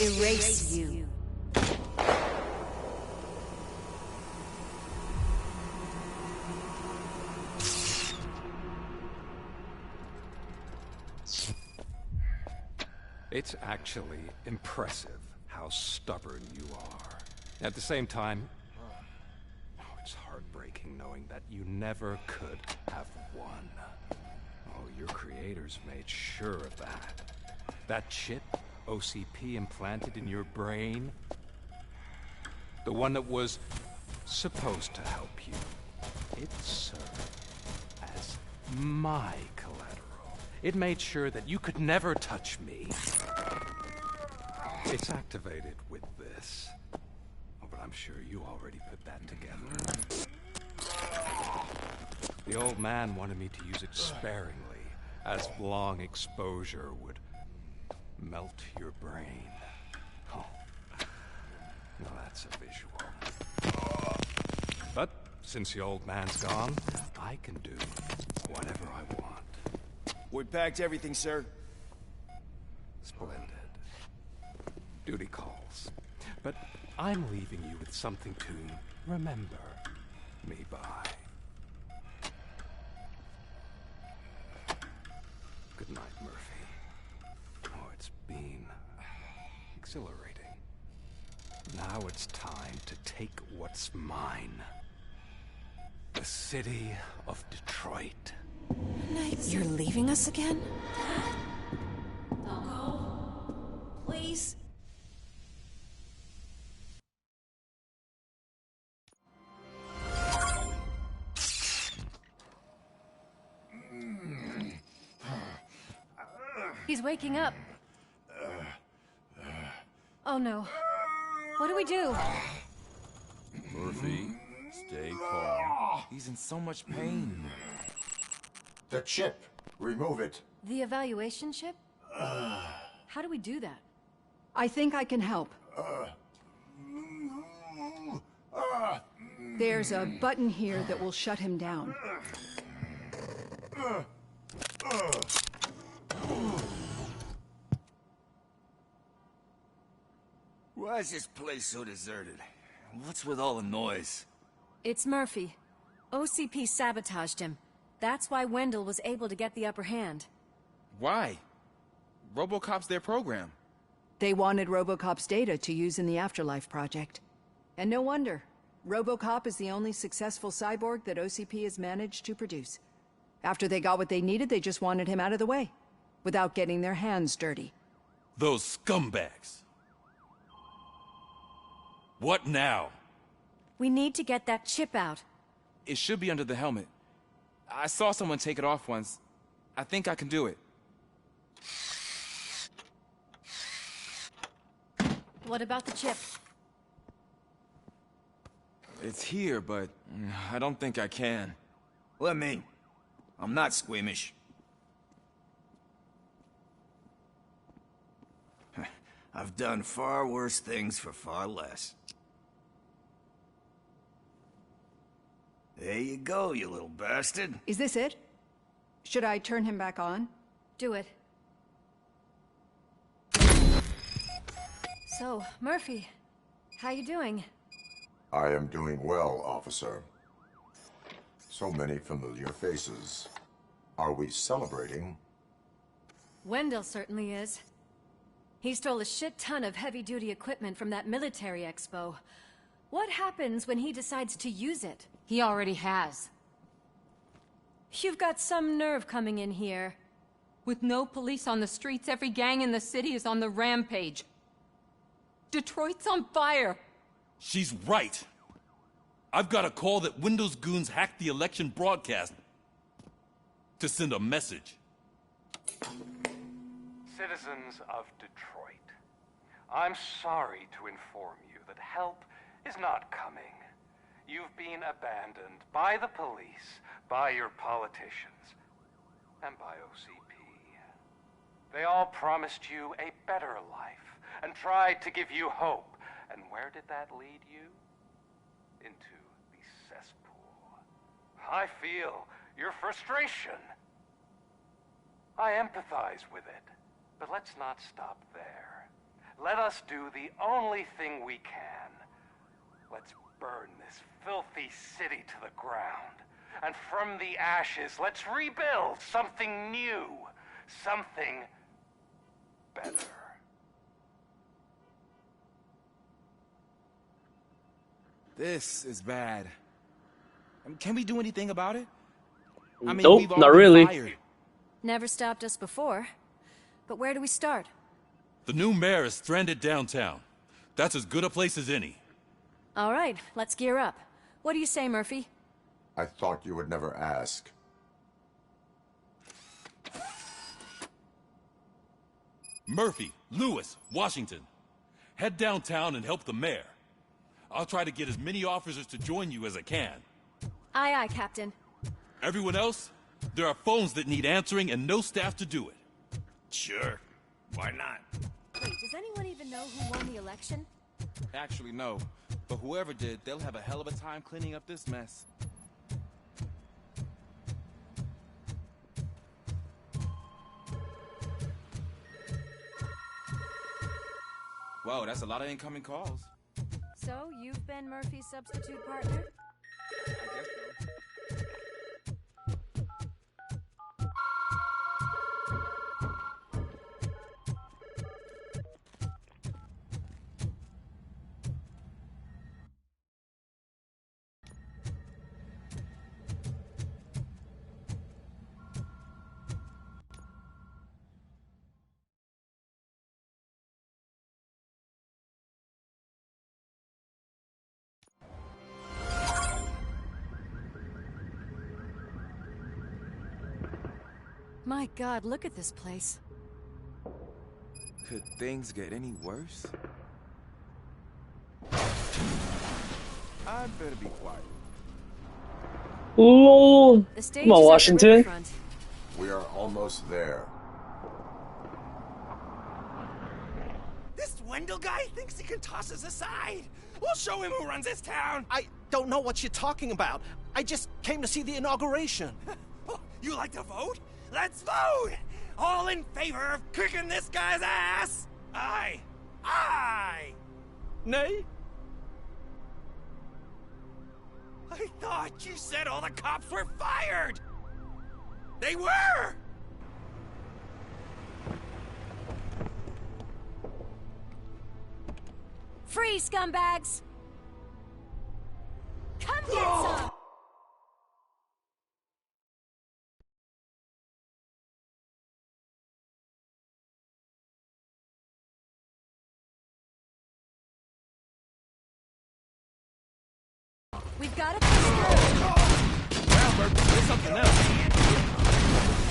S7: erase you.
S9: It's actually impressive how stubborn you are. At the same time, it's heartbreaking knowing that you never could have won. Oh, your creators made sure of that. That chip OCP implanted in your brain, the one that was supposed to help you, it served as my collateral. It made sure that you could never touch me. It's activated with this. Oh, but I'm sure you already put that together. The old man wanted me to use it sparingly, as long exposure would melt your brain. Oh, now that's a visual. But since the old man's gone, I can do whatever I want.
S18: We packed everything, sir.
S9: Splendid. Duty calls. But I'm leaving you with something to remember me by. Good night, Murphy. Oh, it's been exhilarating. Now it's time to take what's mine. The city of Detroit.
S3: You're leaving us again? Don't go. Please.
S7: He's waking up. Oh no. What do we do?
S22: Murphy, stay calm. He's in so much pain.
S1: The chip. Remove it.
S7: The evaluation chip? How do we do that?
S23: I think I can help. There's a button here that will shut him down.
S22: Why is this place so deserted? What's with all the noise?
S7: It's Murphy. OCP sabotaged him. That's why Wendell was able to get the upper hand.
S22: Why? RoboCop's their program.
S23: They wanted RoboCop's data to use in the Afterlife project. And no wonder. RoboCop is the only successful cyborg that OCP has managed to produce. After they got what they needed, they just wanted him out of the way, without getting their hands dirty.
S22: Those scumbags. What now?
S7: We need to get that chip out.
S22: It should be under the helmet. I saw someone take it off once. I think I can do it.
S7: What about the chip?
S22: It's here, but I don't think I can.
S18: Let me. I'm not squeamish. I've done far worse things for far less. There you go, you little bastard.
S23: Is this it? Should I turn him back on?
S7: Do it. So, Murphy, how you doing?
S1: I am doing well, officer. So many familiar faces. Are we celebrating?
S7: Wendell certainly is. He stole a shit ton of heavy-duty equipment from that military expo. What happens when he decides to use it?
S6: He already has.
S7: You've got some nerve coming in here.
S6: With no police on the streets, every gang in the city is on the rampage. Detroit's on fire.
S2: She's right. I've got a call that Windows goons hacked the election broadcast to send a message.
S16: Citizens of Detroit, I'm sorry to inform you that help is not coming. You've been abandoned by the police, by your politicians, and by OCP. They all promised you a better life and tried to give you hope. And where did that lead you? Into the cesspool. I feel your frustration. I empathize with it, but let's not stop there. Let us do the only thing we can. Let's burn this filthy city to the ground. And from the ashes, let's rebuild something new. Something better.
S22: This is bad. Can we do anything about it? I mean,
S21: Nope,
S22: we've all
S21: not
S22: been
S21: really.
S22: fired.
S7: Never stopped us before. But where do we start?
S2: The new mayor is stranded downtown. That's as good a place as any.
S7: All right, let's gear up. What do you say, Murphy?
S1: I thought you would never ask.
S2: Murphy, Lewis, Washington. Head downtown and help the mayor. I'll try to get as many officers to join you as I can.
S7: Aye, aye, Captain.
S2: Everyone else, there are phones that need answering and no staff to do it.
S12: Sure. Why not?
S7: Wait, does anyone even know who won the election?
S22: Actually, no. But whoever did, they'll have a hell of a time cleaning up this mess. Whoa, that's a lot of incoming calls.
S7: So, you've been Murphy's substitute partner?
S22: I guess so.
S7: My God, look at this place.
S22: Could things get any worse? I better be quiet.
S21: Ooh,
S7: The stage
S21: come on,
S7: is at the
S21: Washington.
S7: riverfront.
S1: We are almost there.
S18: This Wendell guy thinks he can toss us aside. We'll show him who runs this town. I don't know what you're talking about. I just came to see the inauguration. Oh, you like to vote? Let's vote! All in favor of kicking this guy's ass? Aye. Aye! Nay? I thought you said all the cops were fired! They were!
S7: Free, scumbags! Come get some! We've got to push through.
S22: Well, Bert, there's something else.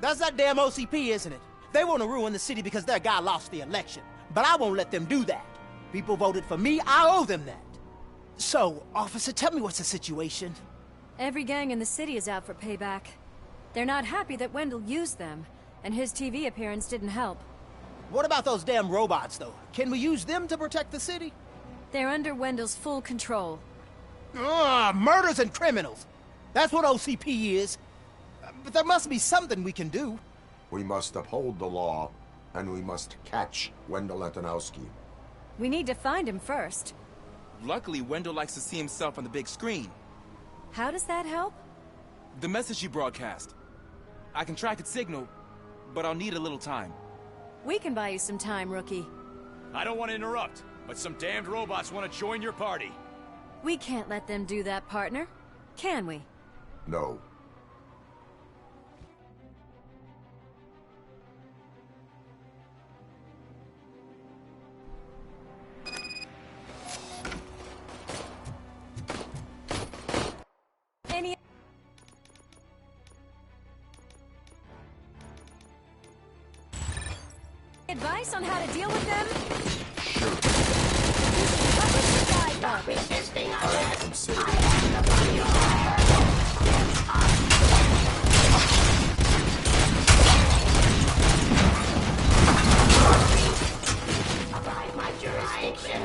S18: That's that damn OCP, isn't it? They want to ruin the city because their guy lost the election. But I won't let them do that. People voted for me, I owe them that. So, officer, tell me what's the situation.
S7: Every gang in the city is out for payback. They're not happy that Wendell used them, and his TV appearance didn't help.
S18: What about those damn robots, though? Can we use them to protect the city?
S7: They're under Wendell's full control.
S18: Murders and criminals. That's what OCP is. But there must be something we can do.
S1: We must uphold the law, and we must catch Wendell Antonowski.
S7: We need to find him first.
S22: Luckily, Wendell likes to see himself on the big screen.
S7: How does that help?
S22: The message you broadcast. I can track its signal, but I'll need a little time.
S7: We can buy you some time, Rookie.
S12: I don't want to interrupt, but some damned robots want to join your party.
S7: We can't let them do that, partner. Can we?
S1: No.
S7: Any advice on how to deal with them?
S4: Stop resisting arrest. I am by my jurisdiction.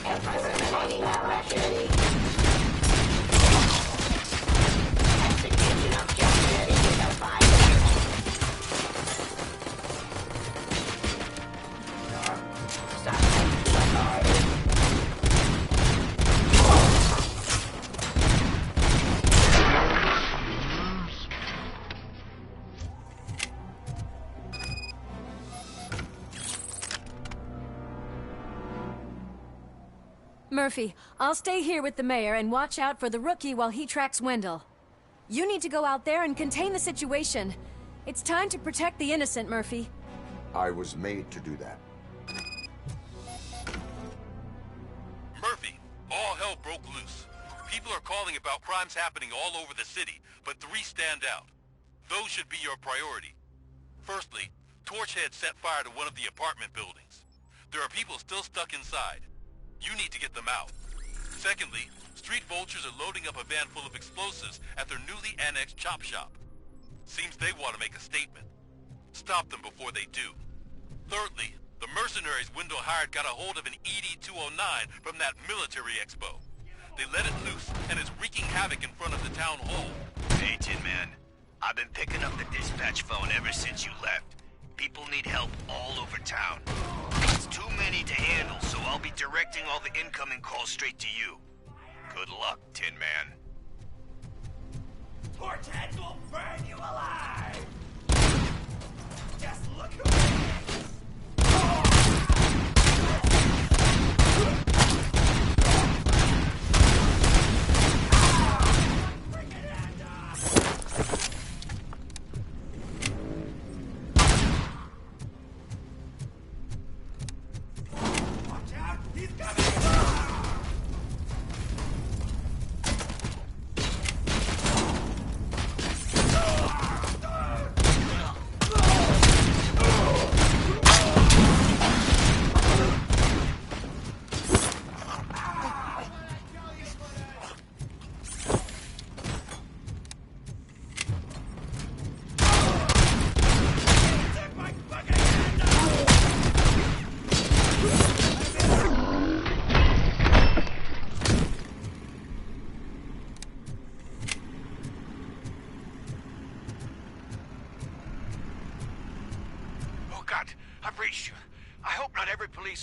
S4: Impersonating opportunity. Execution of justice is a violence. Subject to authority.
S7: Murphy, I'll stay here with the mayor and watch out for the Rookie while he tracks Wendell. You need to go out there and contain the situation. It's time to protect the innocent, Murphy.
S1: I was made to do that.
S2: Murphy, all hell broke loose. People are calling about crimes happening all over the city, but 3 stand out. Those should be your priority. Firstly, Torchhead set fire to one of the apartment buildings. There are people still stuck inside. You need to get them out. Secondly, street vultures are loading up a van full of explosives at their newly annexed chop shop. Seems they want to make a statement. Stop them before they do. Thirdly, the mercenaries Wendell hired got a hold of an ED-209 from that military expo. They let it loose, and it's wreaking havoc in front of the town hall.
S10: Hey, Tin Man. I've been picking up the dispatch phone ever since you left. People need help all over town. It's too many to handle, so I'll be directing all the incoming calls straight to you. Good luck, Tin Man.
S4: Torchheads will burn you alive! Just look who it is!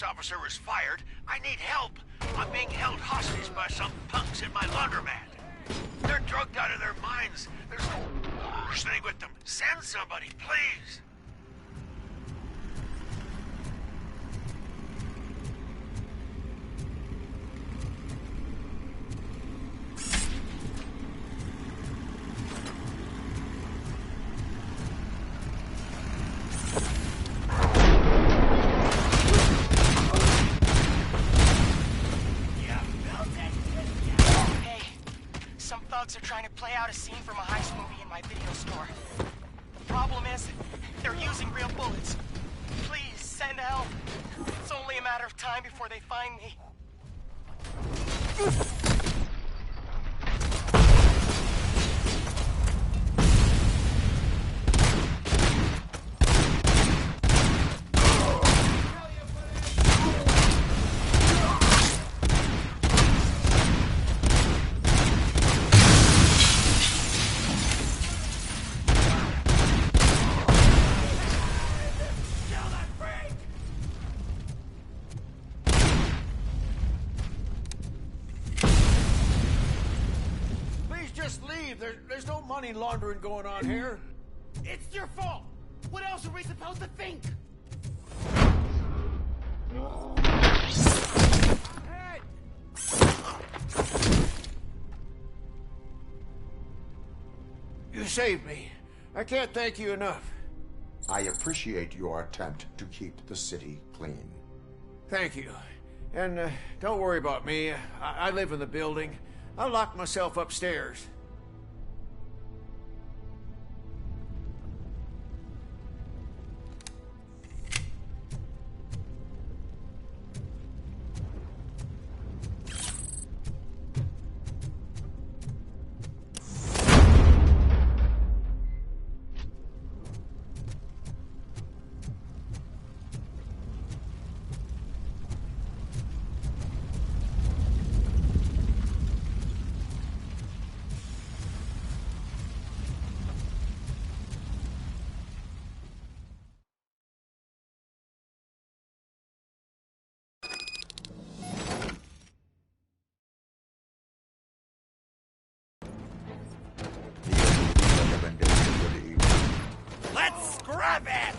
S10: Officer was fired. I need help. I'm being held hostage by some punks in my laundromat. They're drugged out of their minds. There's no thing with them. Send somebody, please.
S11: thugs are trying to play out a scene from a heist movie in my video store. The problem is, they're using real bullets. Please, send help. It's only a matter of time before they find me.
S20: Just leave. There's no money laundering going on here.
S18: It's your fault! What else are we supposed to think?
S20: You saved me. I can't thank you enough.
S1: I appreciate your attempt to keep the city clean.
S20: Thank you. And don't worry about me. I live in the building. I'll lock myself upstairs.
S18: Let's grab it!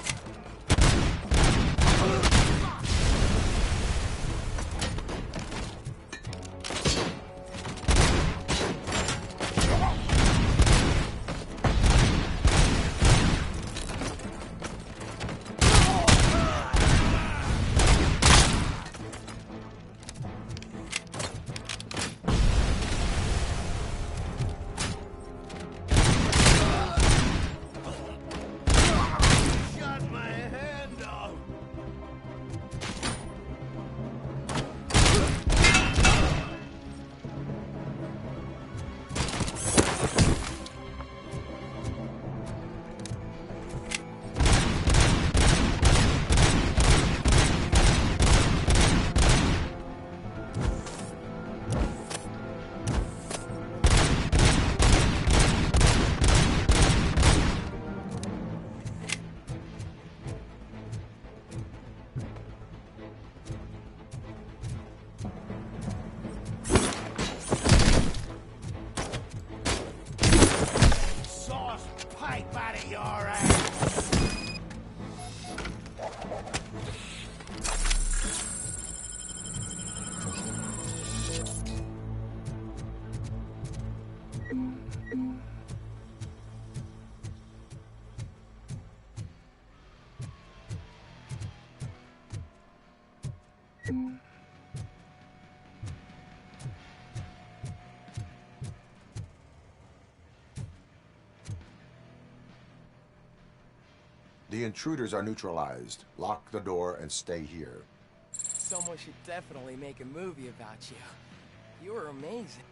S1: The intruders are neutralized. Lock the door and stay here.
S11: Someone should definitely make a movie about you. You were amazing.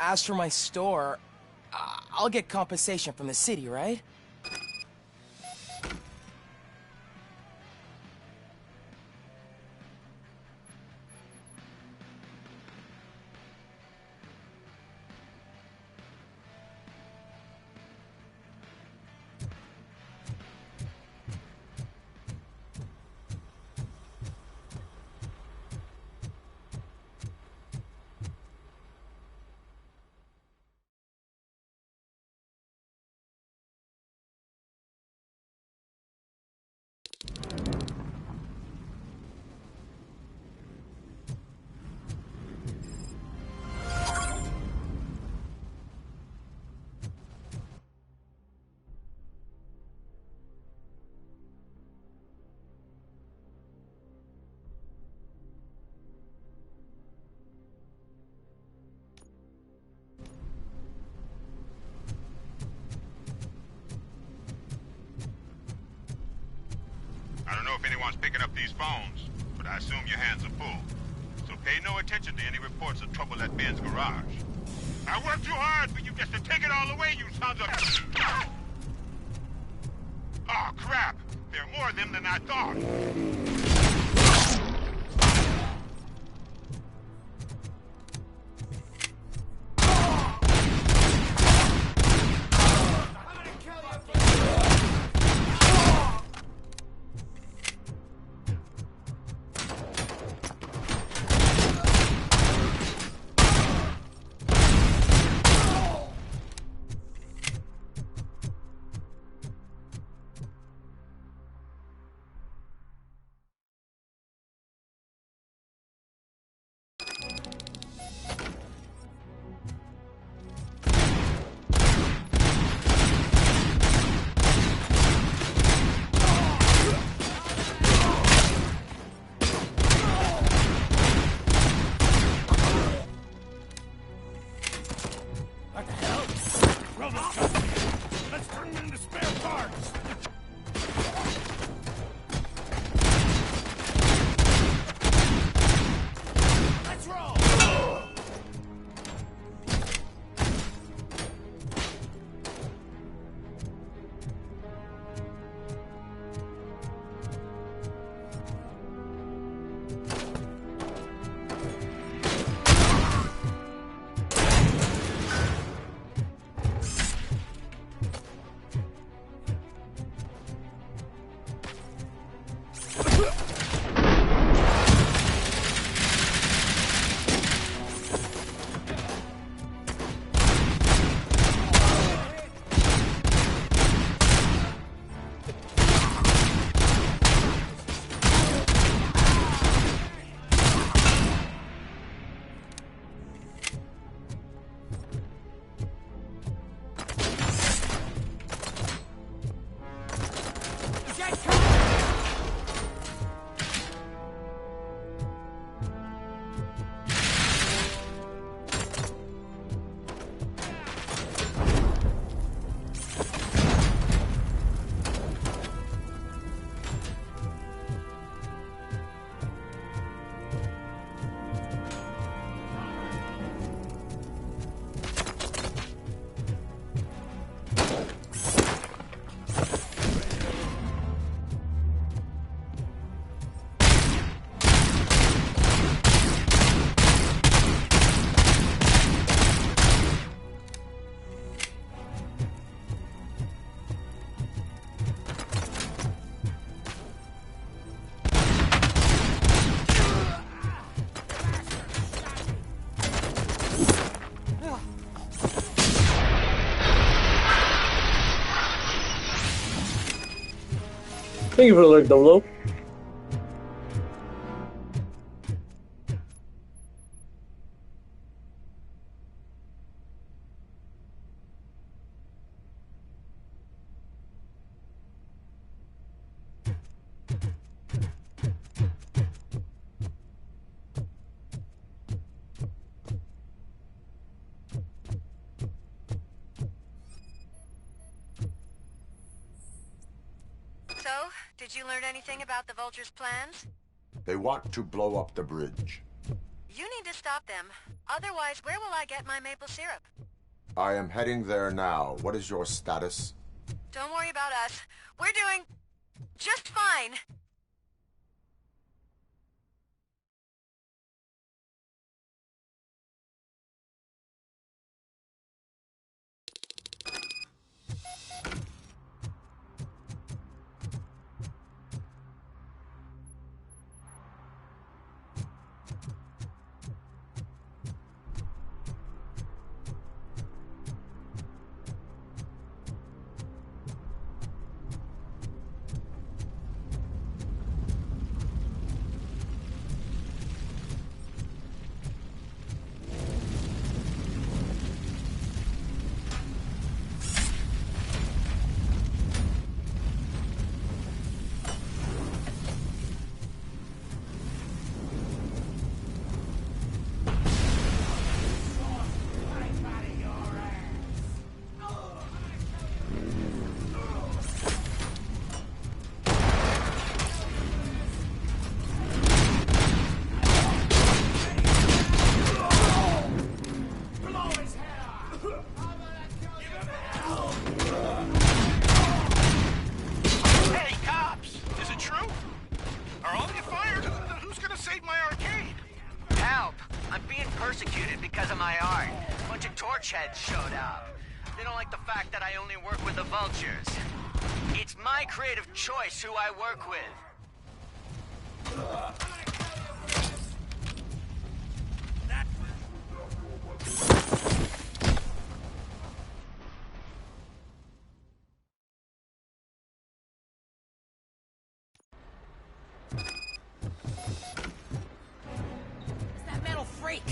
S11: As for my store, I'll get compensation from the city, right?
S8: if anyone's picking up these phones, but I assume your hands are full. So pay no attention to any reports of trouble at Ben's garage. I worked too hard for you just to take it all away, you sons of... Oh, crap! There are more of them than I thought.
S4: What the hell? RoboCop! Let's turn them into spare parts! Let's roll!
S21: Thank you for the alert, Dolo.
S14: So, did you learn anything about the Vulture's plans?
S1: They want to blow up the bridge.
S14: You need to stop them. Otherwise, where will I get my maple syrup?
S1: I am heading there now. What is your status?
S14: Don't worry about us. We're doing just fine.
S10: prosecuted because of my art. A bunch of torch heads showed up. They don't like the fact that I only work with the vultures. It's my creative choice who I work with.
S6: That metal freak!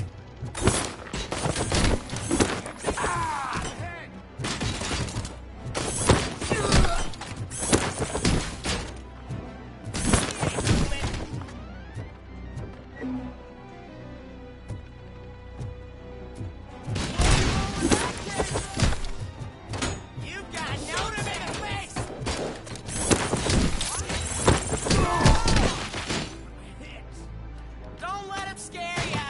S11: You've got no to make a face! Don't let him scare ya!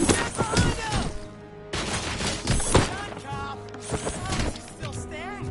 S11: Get behind him! Done, cop! Oh, he's still standing?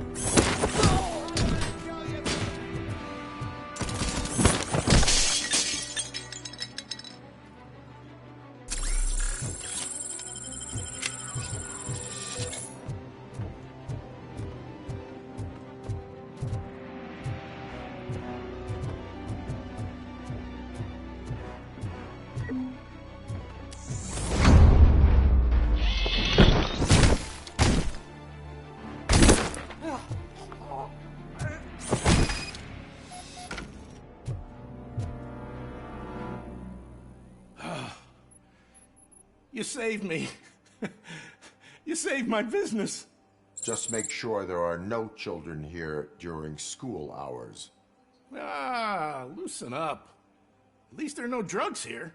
S20: You saved me. You saved my business.
S1: Just make sure there are no children here during school hours.
S20: Ah, loosen up. At least there are no drugs here.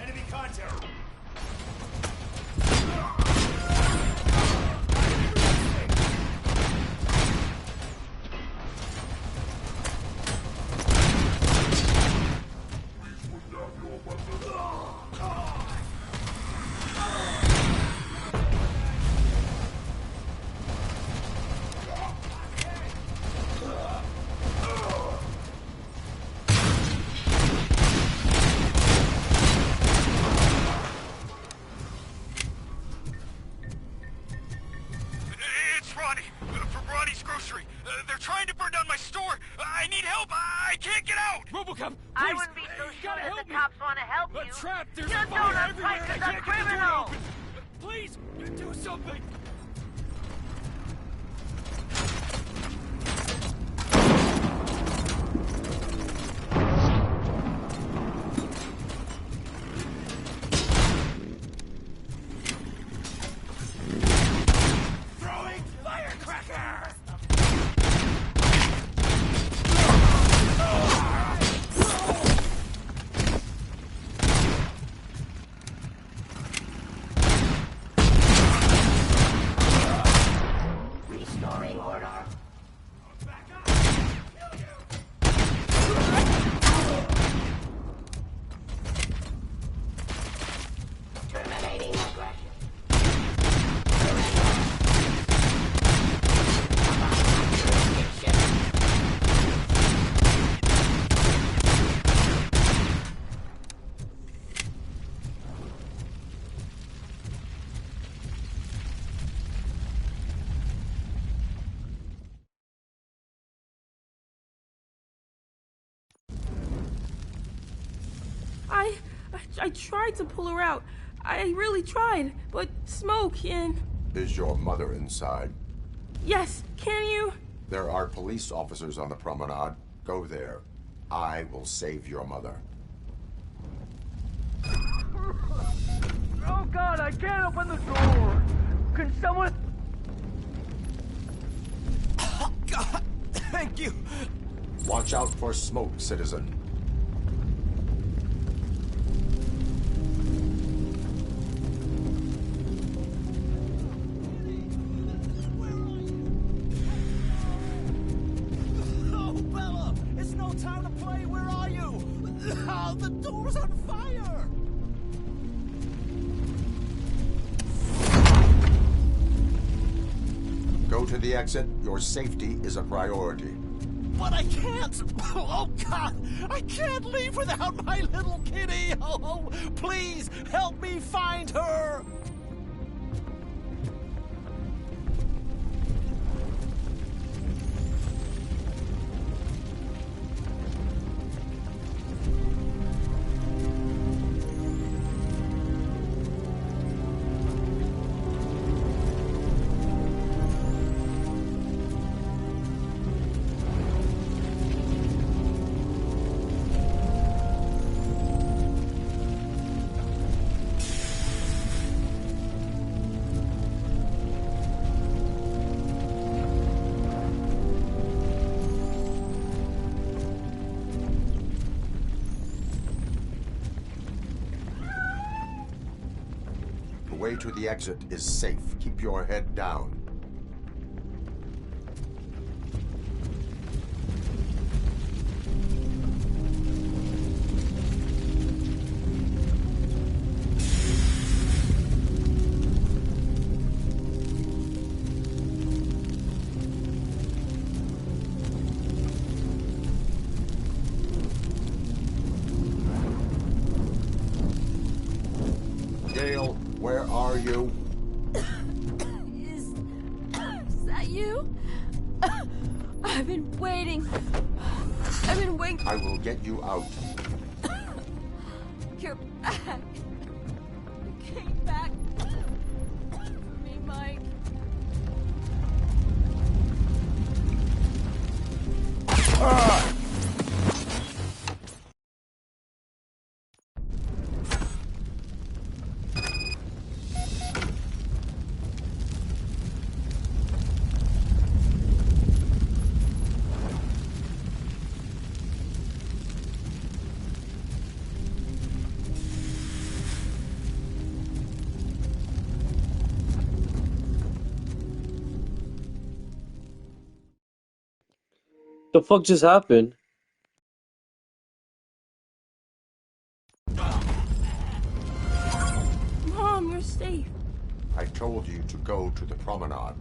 S4: Enemy contact.
S2: It's Ronnie, from Ronnie's Grocery. They're trying to burn down my store. I need help. I can't get out.
S9: RoboCop, please!
S14: I wouldn't be so
S9: You
S14: sure
S9: gotta
S14: that
S9: help
S14: the
S9: me.
S14: cops want to help
S9: A
S14: you.
S9: trap! There's
S14: You
S9: a
S14: don't
S9: fire
S14: know
S9: everywhere and I
S14: prices
S9: can't
S14: are
S9: get the door to
S14: criminal.
S9: open! Please, do something!
S4: Throwing firecracker!
S5: Restoring order. Terminating aggression.
S13: I tried to pull her out. I really tried, but smoke and...
S1: Is your mother inside?
S13: Yes, can you?
S1: There are police officers on the promenade. Go there. I will save your mother.
S4: Oh God, I can't open the door! Can someone...
S18: Oh God, thank you!
S1: Watch out for smoke, citizen.
S18: Oh, Bella! It's no time to play, where are you? Oh, the door's on fire!
S1: Go to the exit. Your safety is a priority.
S18: But I can't! Oh, God! I can't leave without my little kitty! Oh, please, help me find her!
S1: The way to the exit is safe. Keep your head down. Gail, where are you?
S7: Is that you? I've been waiting. I've been waiting.
S1: I will get you out.
S7: You're back. You came back for me, Mike.
S21: The fuck just happened?
S13: Mom, you're safe.
S1: I told you to go to the promenade.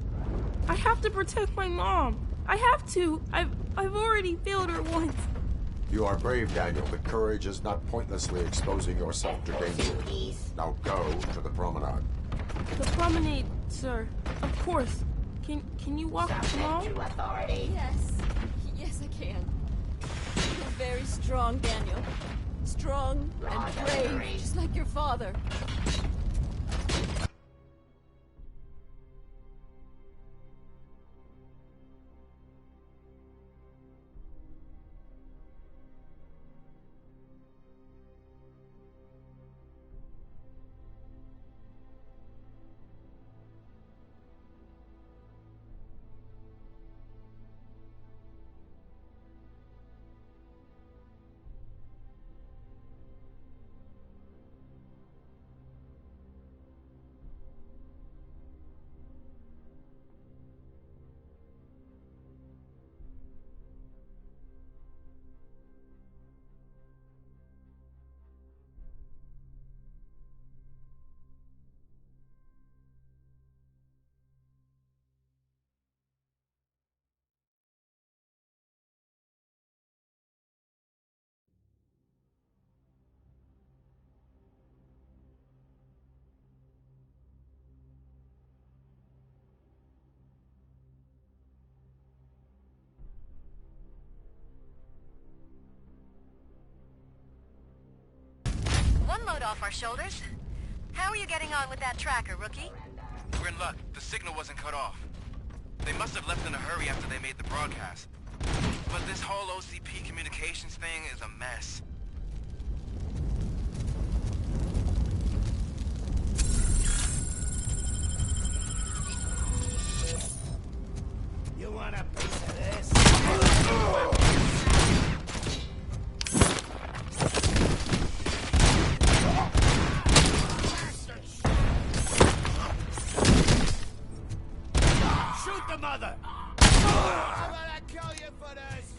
S13: I have to protect my mom. I have to. I've already failed her once.
S1: You are brave, Daniel, but courage is not pointlessly exposing yourself to danger. Now go to the promenade.
S13: The promenade, sir. Of course. Can you walk, Mom?
S7: Yes. Yes, I can. You're very strong, Daniel. Strong and brave, just like your father.
S14: One load off our shoulders. How are you getting on with that tracker, rookie?
S2: We're in luck. The signal wasn't cut off. They must have left in a hurry after they made the broadcast.
S11: But this whole OCP communications thing is a mess.
S4: You want a piece of this? Shoot the mother! I'm gonna kill you for this!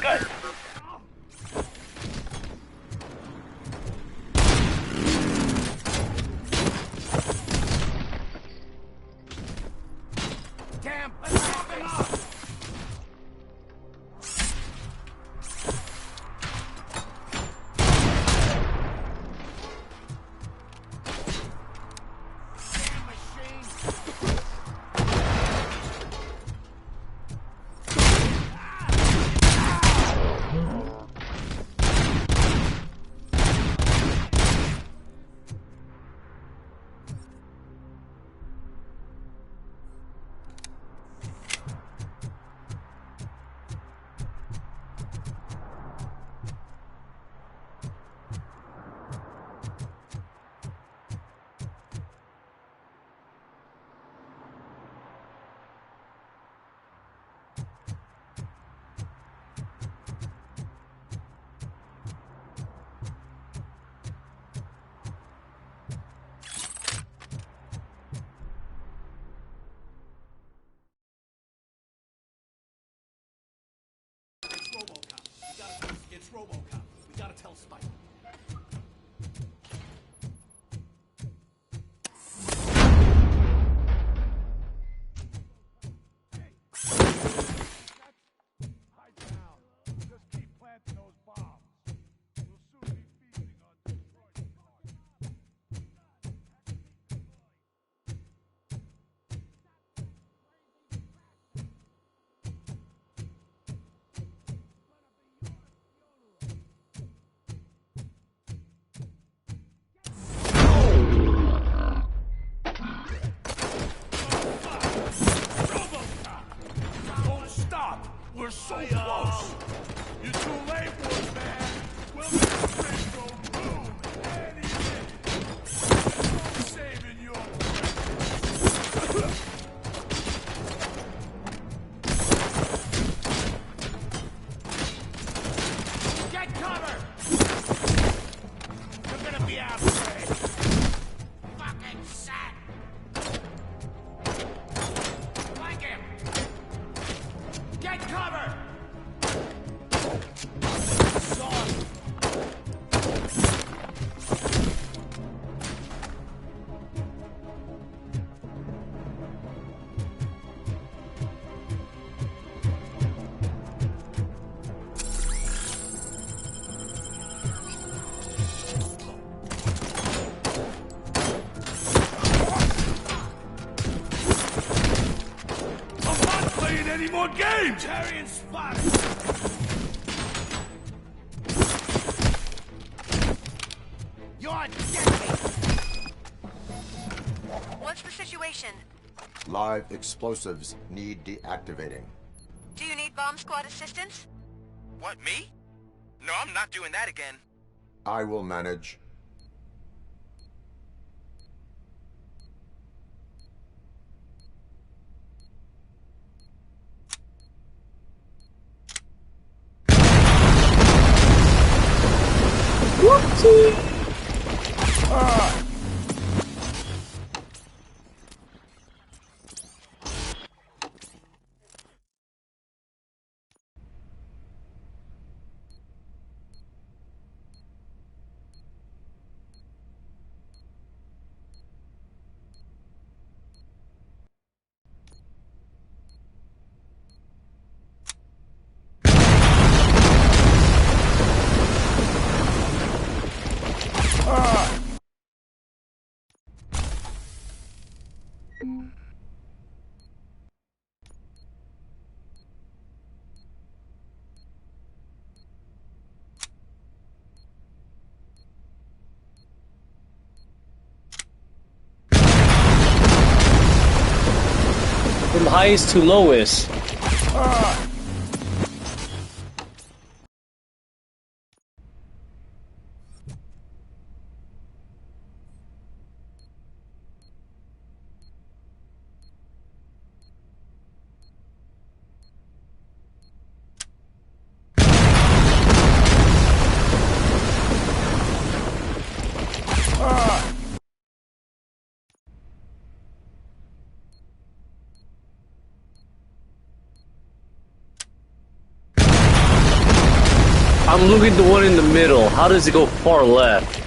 S4: Good. Damn, let's knock him off! It's RoboCop. We gotta tell Spike. We're so close! You're too late for us, man! We'll make the bridge go boom any minute! Saving your breath! Get cover! You're gonna be out of the way! Fucking sat! Flank him! Get cover! Son! I'm not playing any more games! Harry and Spot! You're dead!
S14: What's the situation?
S1: Live explosives need deactivating.
S14: Do you need bomb squad assistance?
S11: What, me? No, I'm not doing that again.
S1: I will manage.
S21: From highest to lowest. I'm looking at the one in the middle. How does it go far left?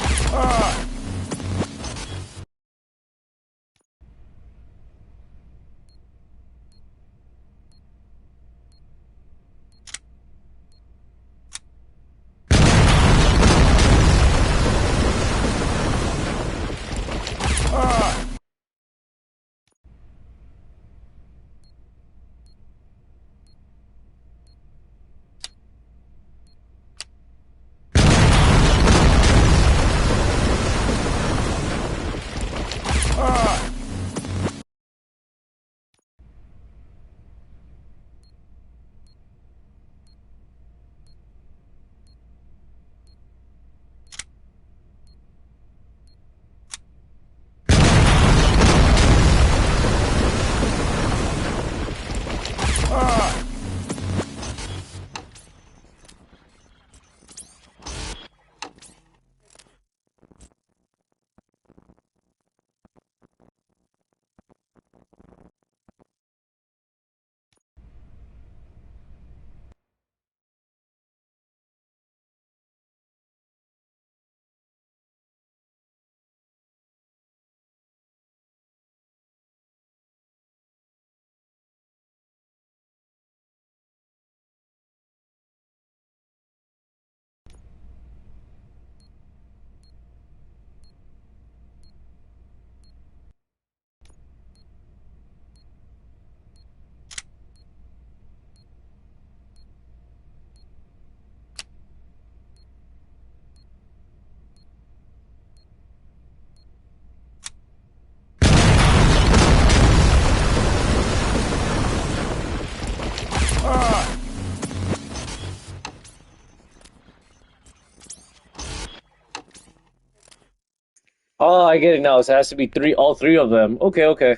S21: Oh, I get it now. It has to be all three of them. Okay, okay.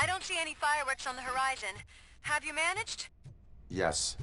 S14: I don't see any fireworks on the horizon. Have you managed?
S1: Yes.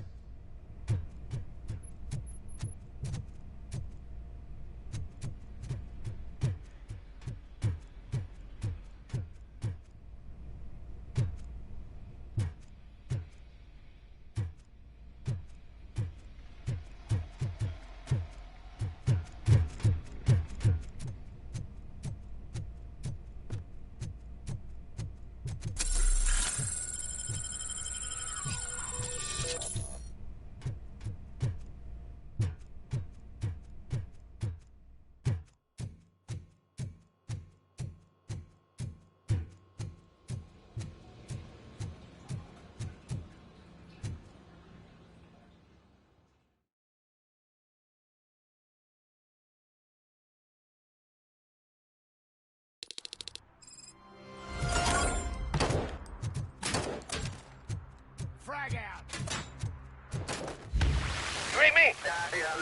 S11: me?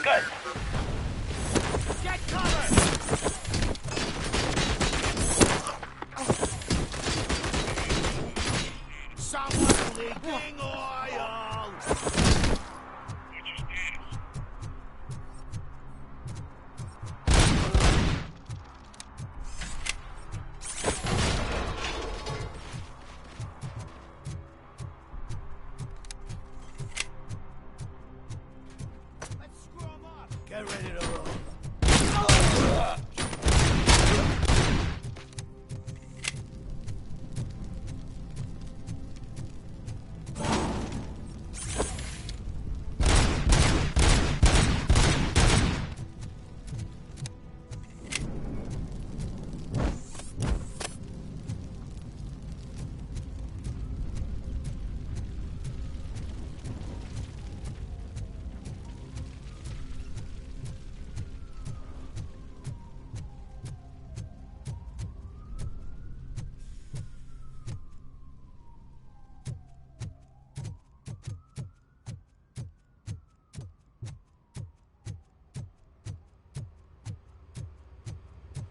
S11: Good.
S4: Get covered! Someone's leaking oil! Let's screw 'em up! Get ready to roll.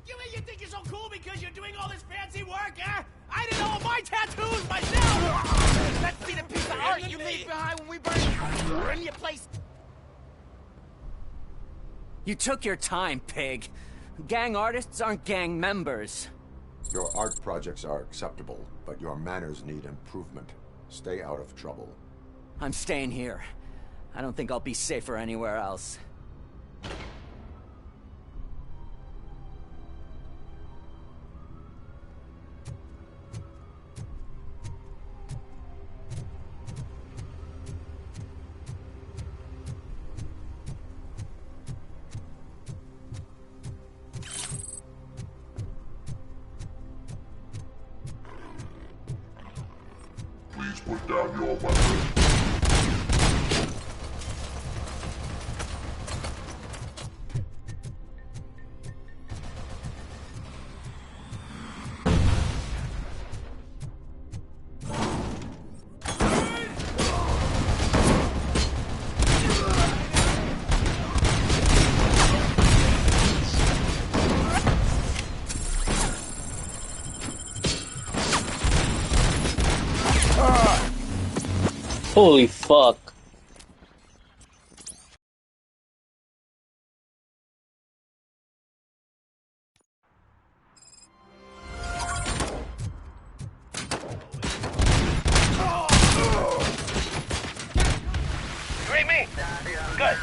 S4: You mean you think you're so cool because you're doing all this fancy work, eh? I did all my tattoos myself!
S11: Let's see the piece of art you leave behind when we burn your place.
S15: You took your time, pig. Gang artists aren't gang members.
S1: Your art projects are acceptable, but your manners need improvement. Stay out of trouble.
S15: I'm staying here. I don't think I'll be safer anywhere else.
S17: Please put down your weapon.
S21: Holy fuck.
S11: You ain't me? Good.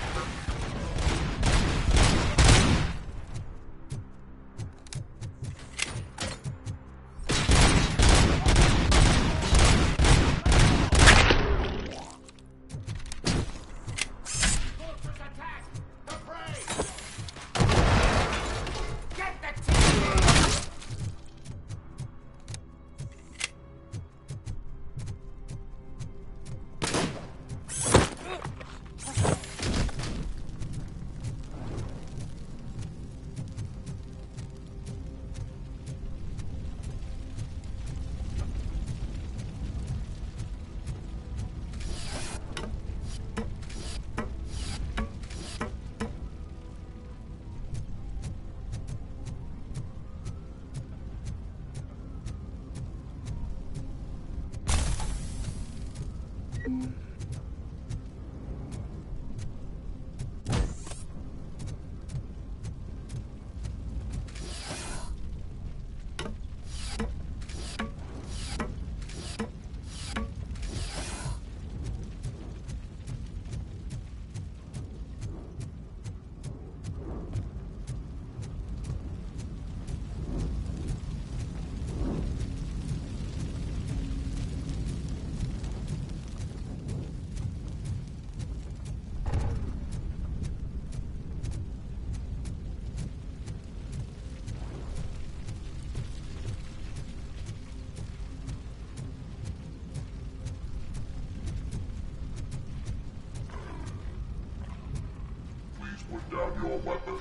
S17: Put down your weapon.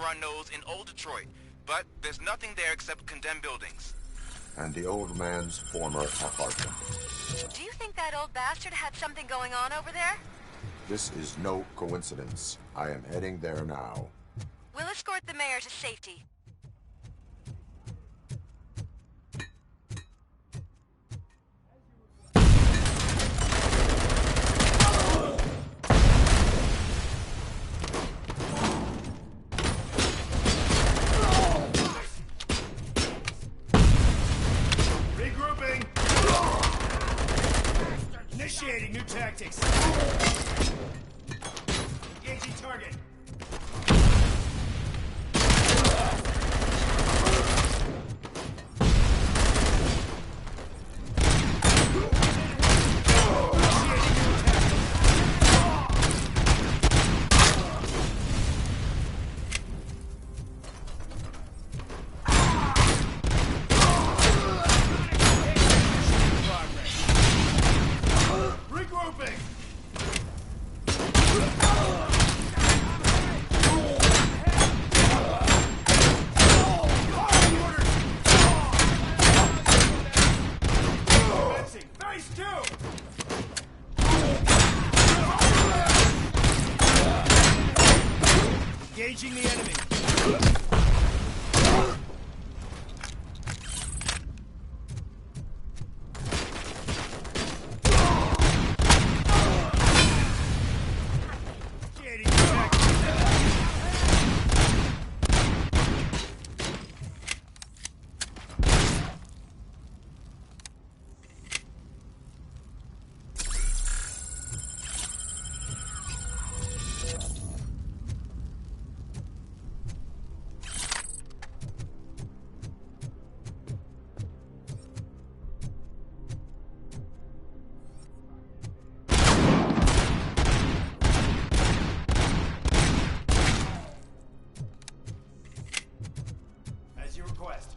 S2: our nose in Old Detroit, but there's nothing there except condemned buildings.
S1: And the old man's former apartment.
S14: Do you think that old bastard had something going on over there?
S1: This is no coincidence. I am heading there now.
S14: We'll escort the mayor to safety.
S4: Regrouping! Initiating new tactics. Engaging target. Regrouping! Phase 2! Engaging the enemy. Initiating as you request.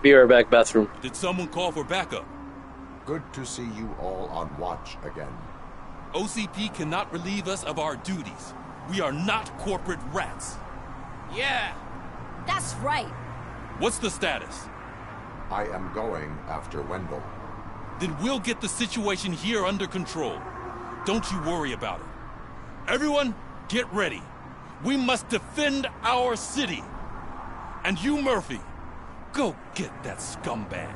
S21: Be right back, bathroom.
S2: Did someone call for backup?
S1: Good to see you all on watch again.
S2: OCP cannot relieve us of our duties. We are not corporate rats.
S12: Yeah!
S7: That's right.
S2: What's the status?
S1: I am going after Wendell.
S2: Then we'll get the situation here under control. Don't you worry about it. Everyone, get ready. We must defend our city. And you, Murphy, go get that scumbag.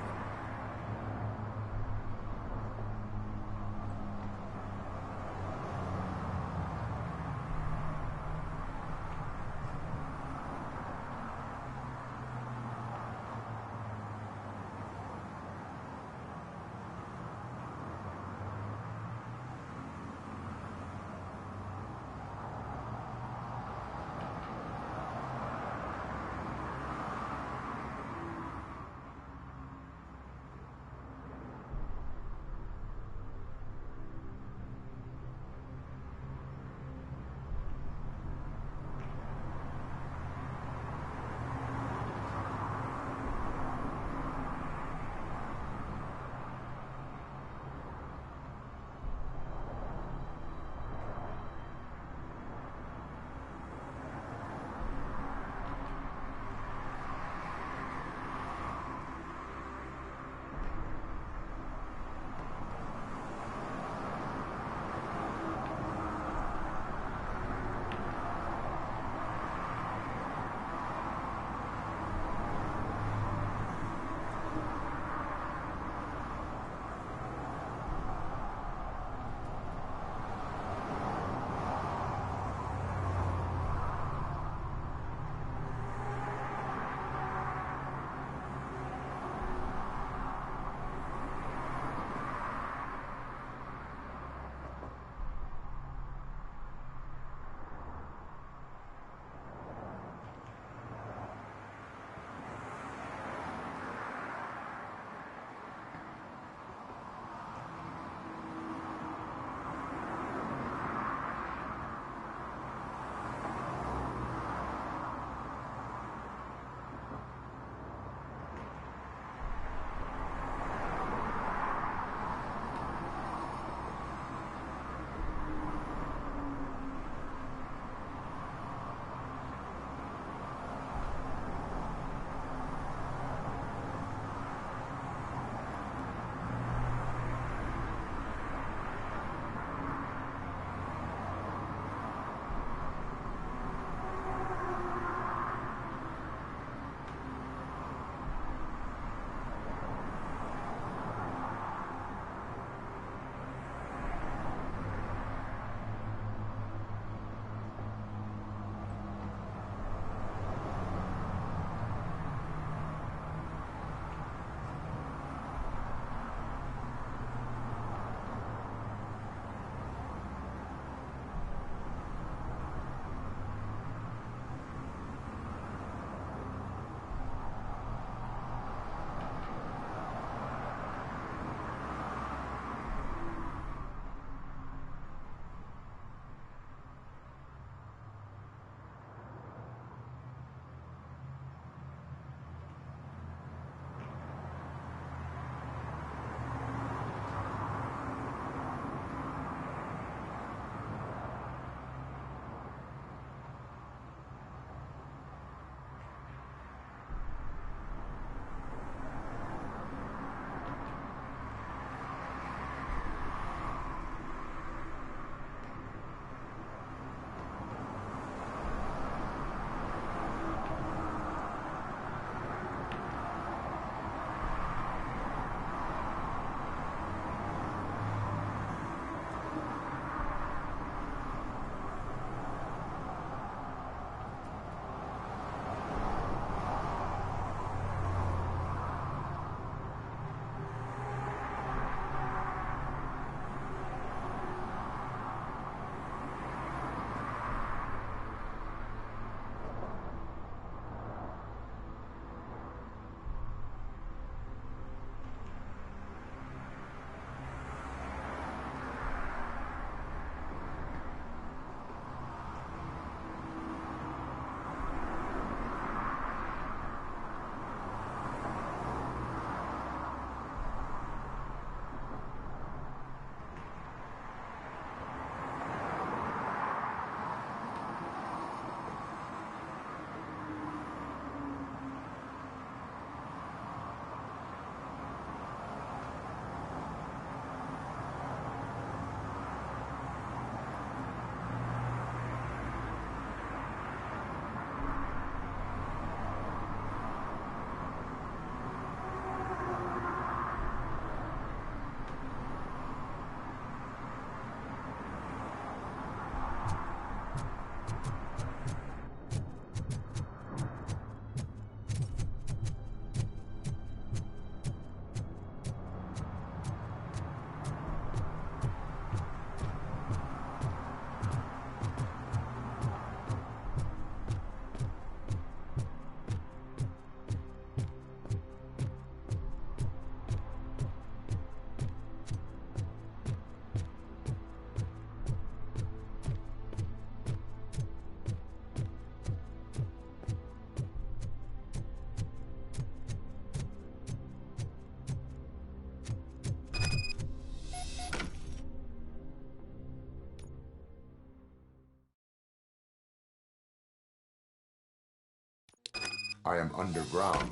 S1: I am underground.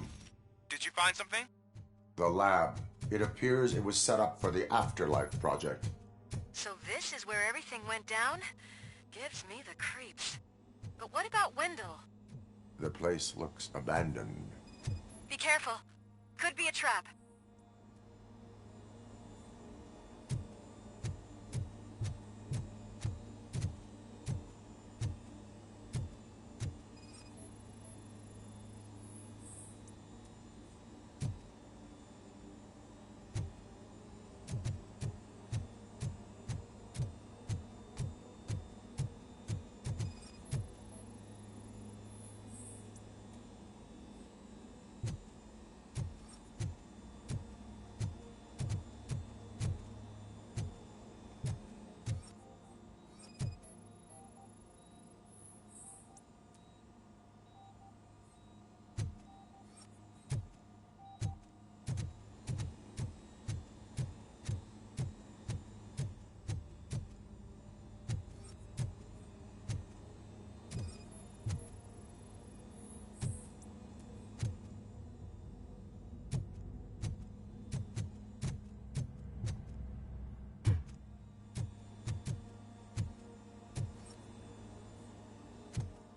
S2: Did you find something?
S1: The lab. It appears it was set up for the Afterlife project.
S14: So this is where everything went down? Gives me the creeps. But what about Wendell?
S1: The place looks abandoned.
S14: Be careful. Could be a trap.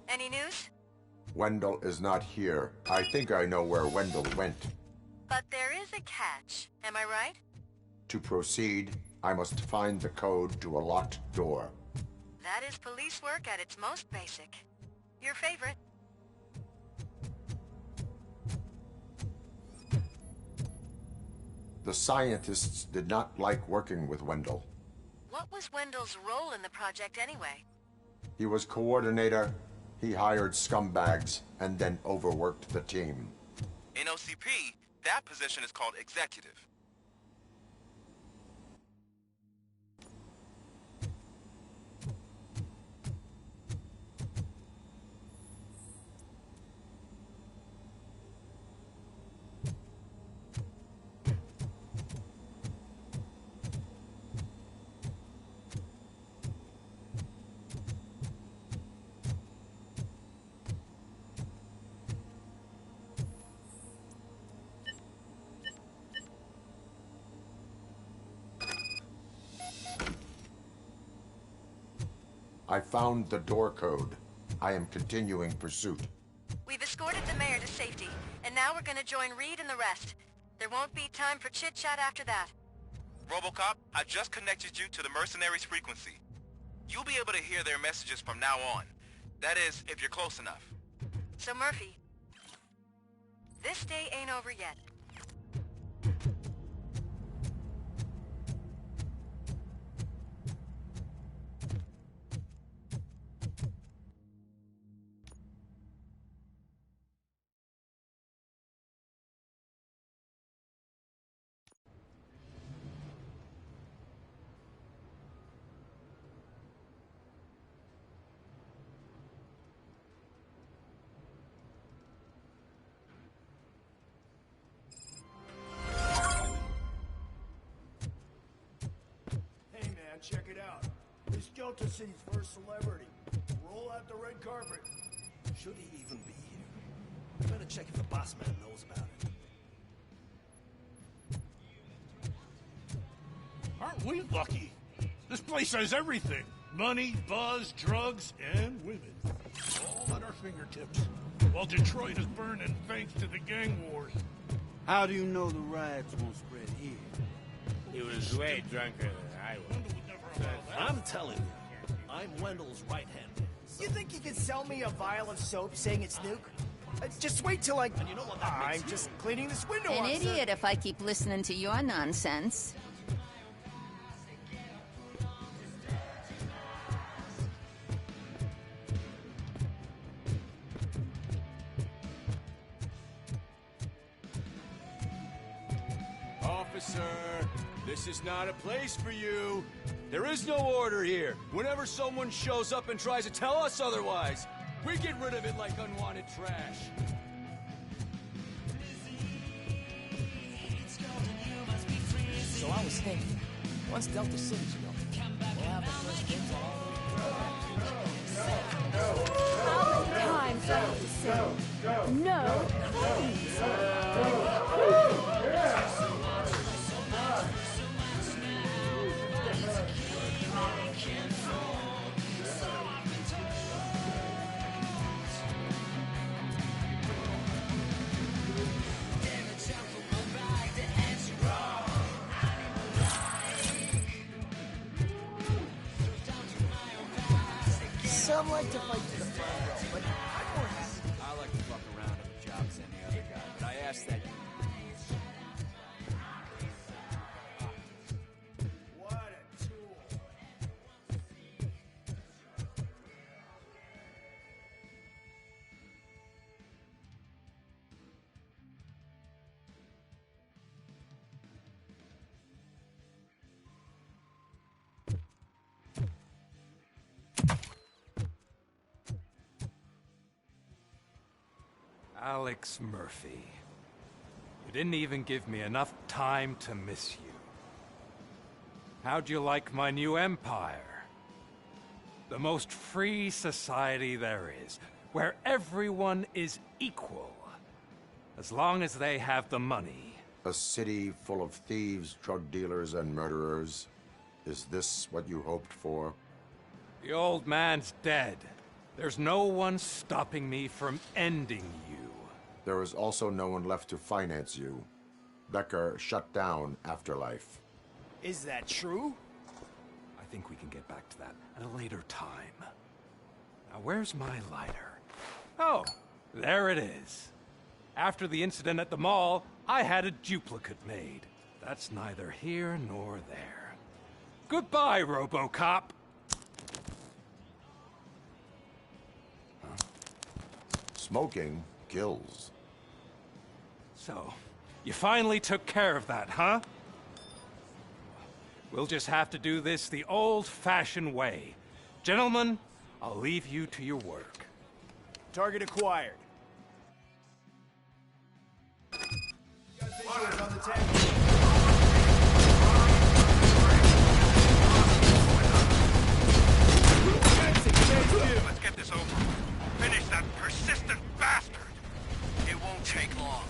S14: Any news?
S1: Wendell is not here. I think I know where Wendell went.
S14: But there is a catch. Am I right?
S1: To proceed, I must find the code to a locked door.
S14: That is police work at its most basic. Your favorite.
S1: The scientists did not like working with Wendell.
S14: What was Wendell's role in the project anyway?
S1: He was coordinator. He hired scumbags and then overworked the team.
S2: In OCP, that position is called executive.
S1: I found the door code. I am continuing pursuit.
S14: We've escorted the mayor to safety, and now we're gonna join Reed and the rest. There won't be time for chit-chat after that.
S2: RoboCop, I just connected you to the mercenaries' frequency. You'll be able to hear their messages from now on. That is, if you're close enough.
S14: So Murphy, this day ain't over yet.
S4: Check it out. This Delta City's first celebrity. Roll out the red carpet.
S18: Should he even be here? Better check if the boss man knows about it.
S4: Aren't we lucky? This place has everything. Money, buzz, drugs, and women. All at our fingertips. While Detroit is burning thanks to the gang wars.
S3: How do you know the riots won't spread here?
S19: He was way drunker than I was.
S18: I'm telling you, I'm Wendell's right hand man.
S11: You think you can sell me a vial of soap saying it's nuke? Just wait till I...
S18: And you know what that
S11: I'm
S18: makes
S11: just cleaning this window
S23: An
S11: off,
S23: idiot if I keep listening to your nonsense.
S12: Officer, this is not a place for you. There is no order here. Whenever someone shows up and tries to tell us otherwise, we get rid of it like unwanted trash.
S11: So I was thinking, once Delta City's built, we'll have the first dibs on all
S7: How many times do I have to say? No, please.
S18: Some like to fight to the front row, but
S12: I like to fuck around at the job as any other guy, but I asked that you... What a tool.
S9: Alex Murphy. You didn't even give me enough time to miss you. How'd you like my new empire? The most free society there is, where everyone is equal, as long as they have the money.
S1: A city full of thieves, drug dealers, and murderers. Is this what you hoped for?
S9: The old man's dead. There's no one stopping me from ending you.
S1: There is also no one left to finance you. Becker shut down Afterlife.
S18: Is that true?
S9: I think we can get back to that at a later time. Now, where's my lighter? Oh, there it is. After the incident at the mall, I had a duplicate made. That's neither here nor there. Goodbye, RoboCop.
S1: Smoking kills.
S9: So, you finally took care of that, huh? We'll just have to do this the old-fashioned way. Gentlemen, I'll leave you to your work.
S12: Target acquired.
S2: Let's get this over. Finish that persistent bastard.
S10: It won't take long.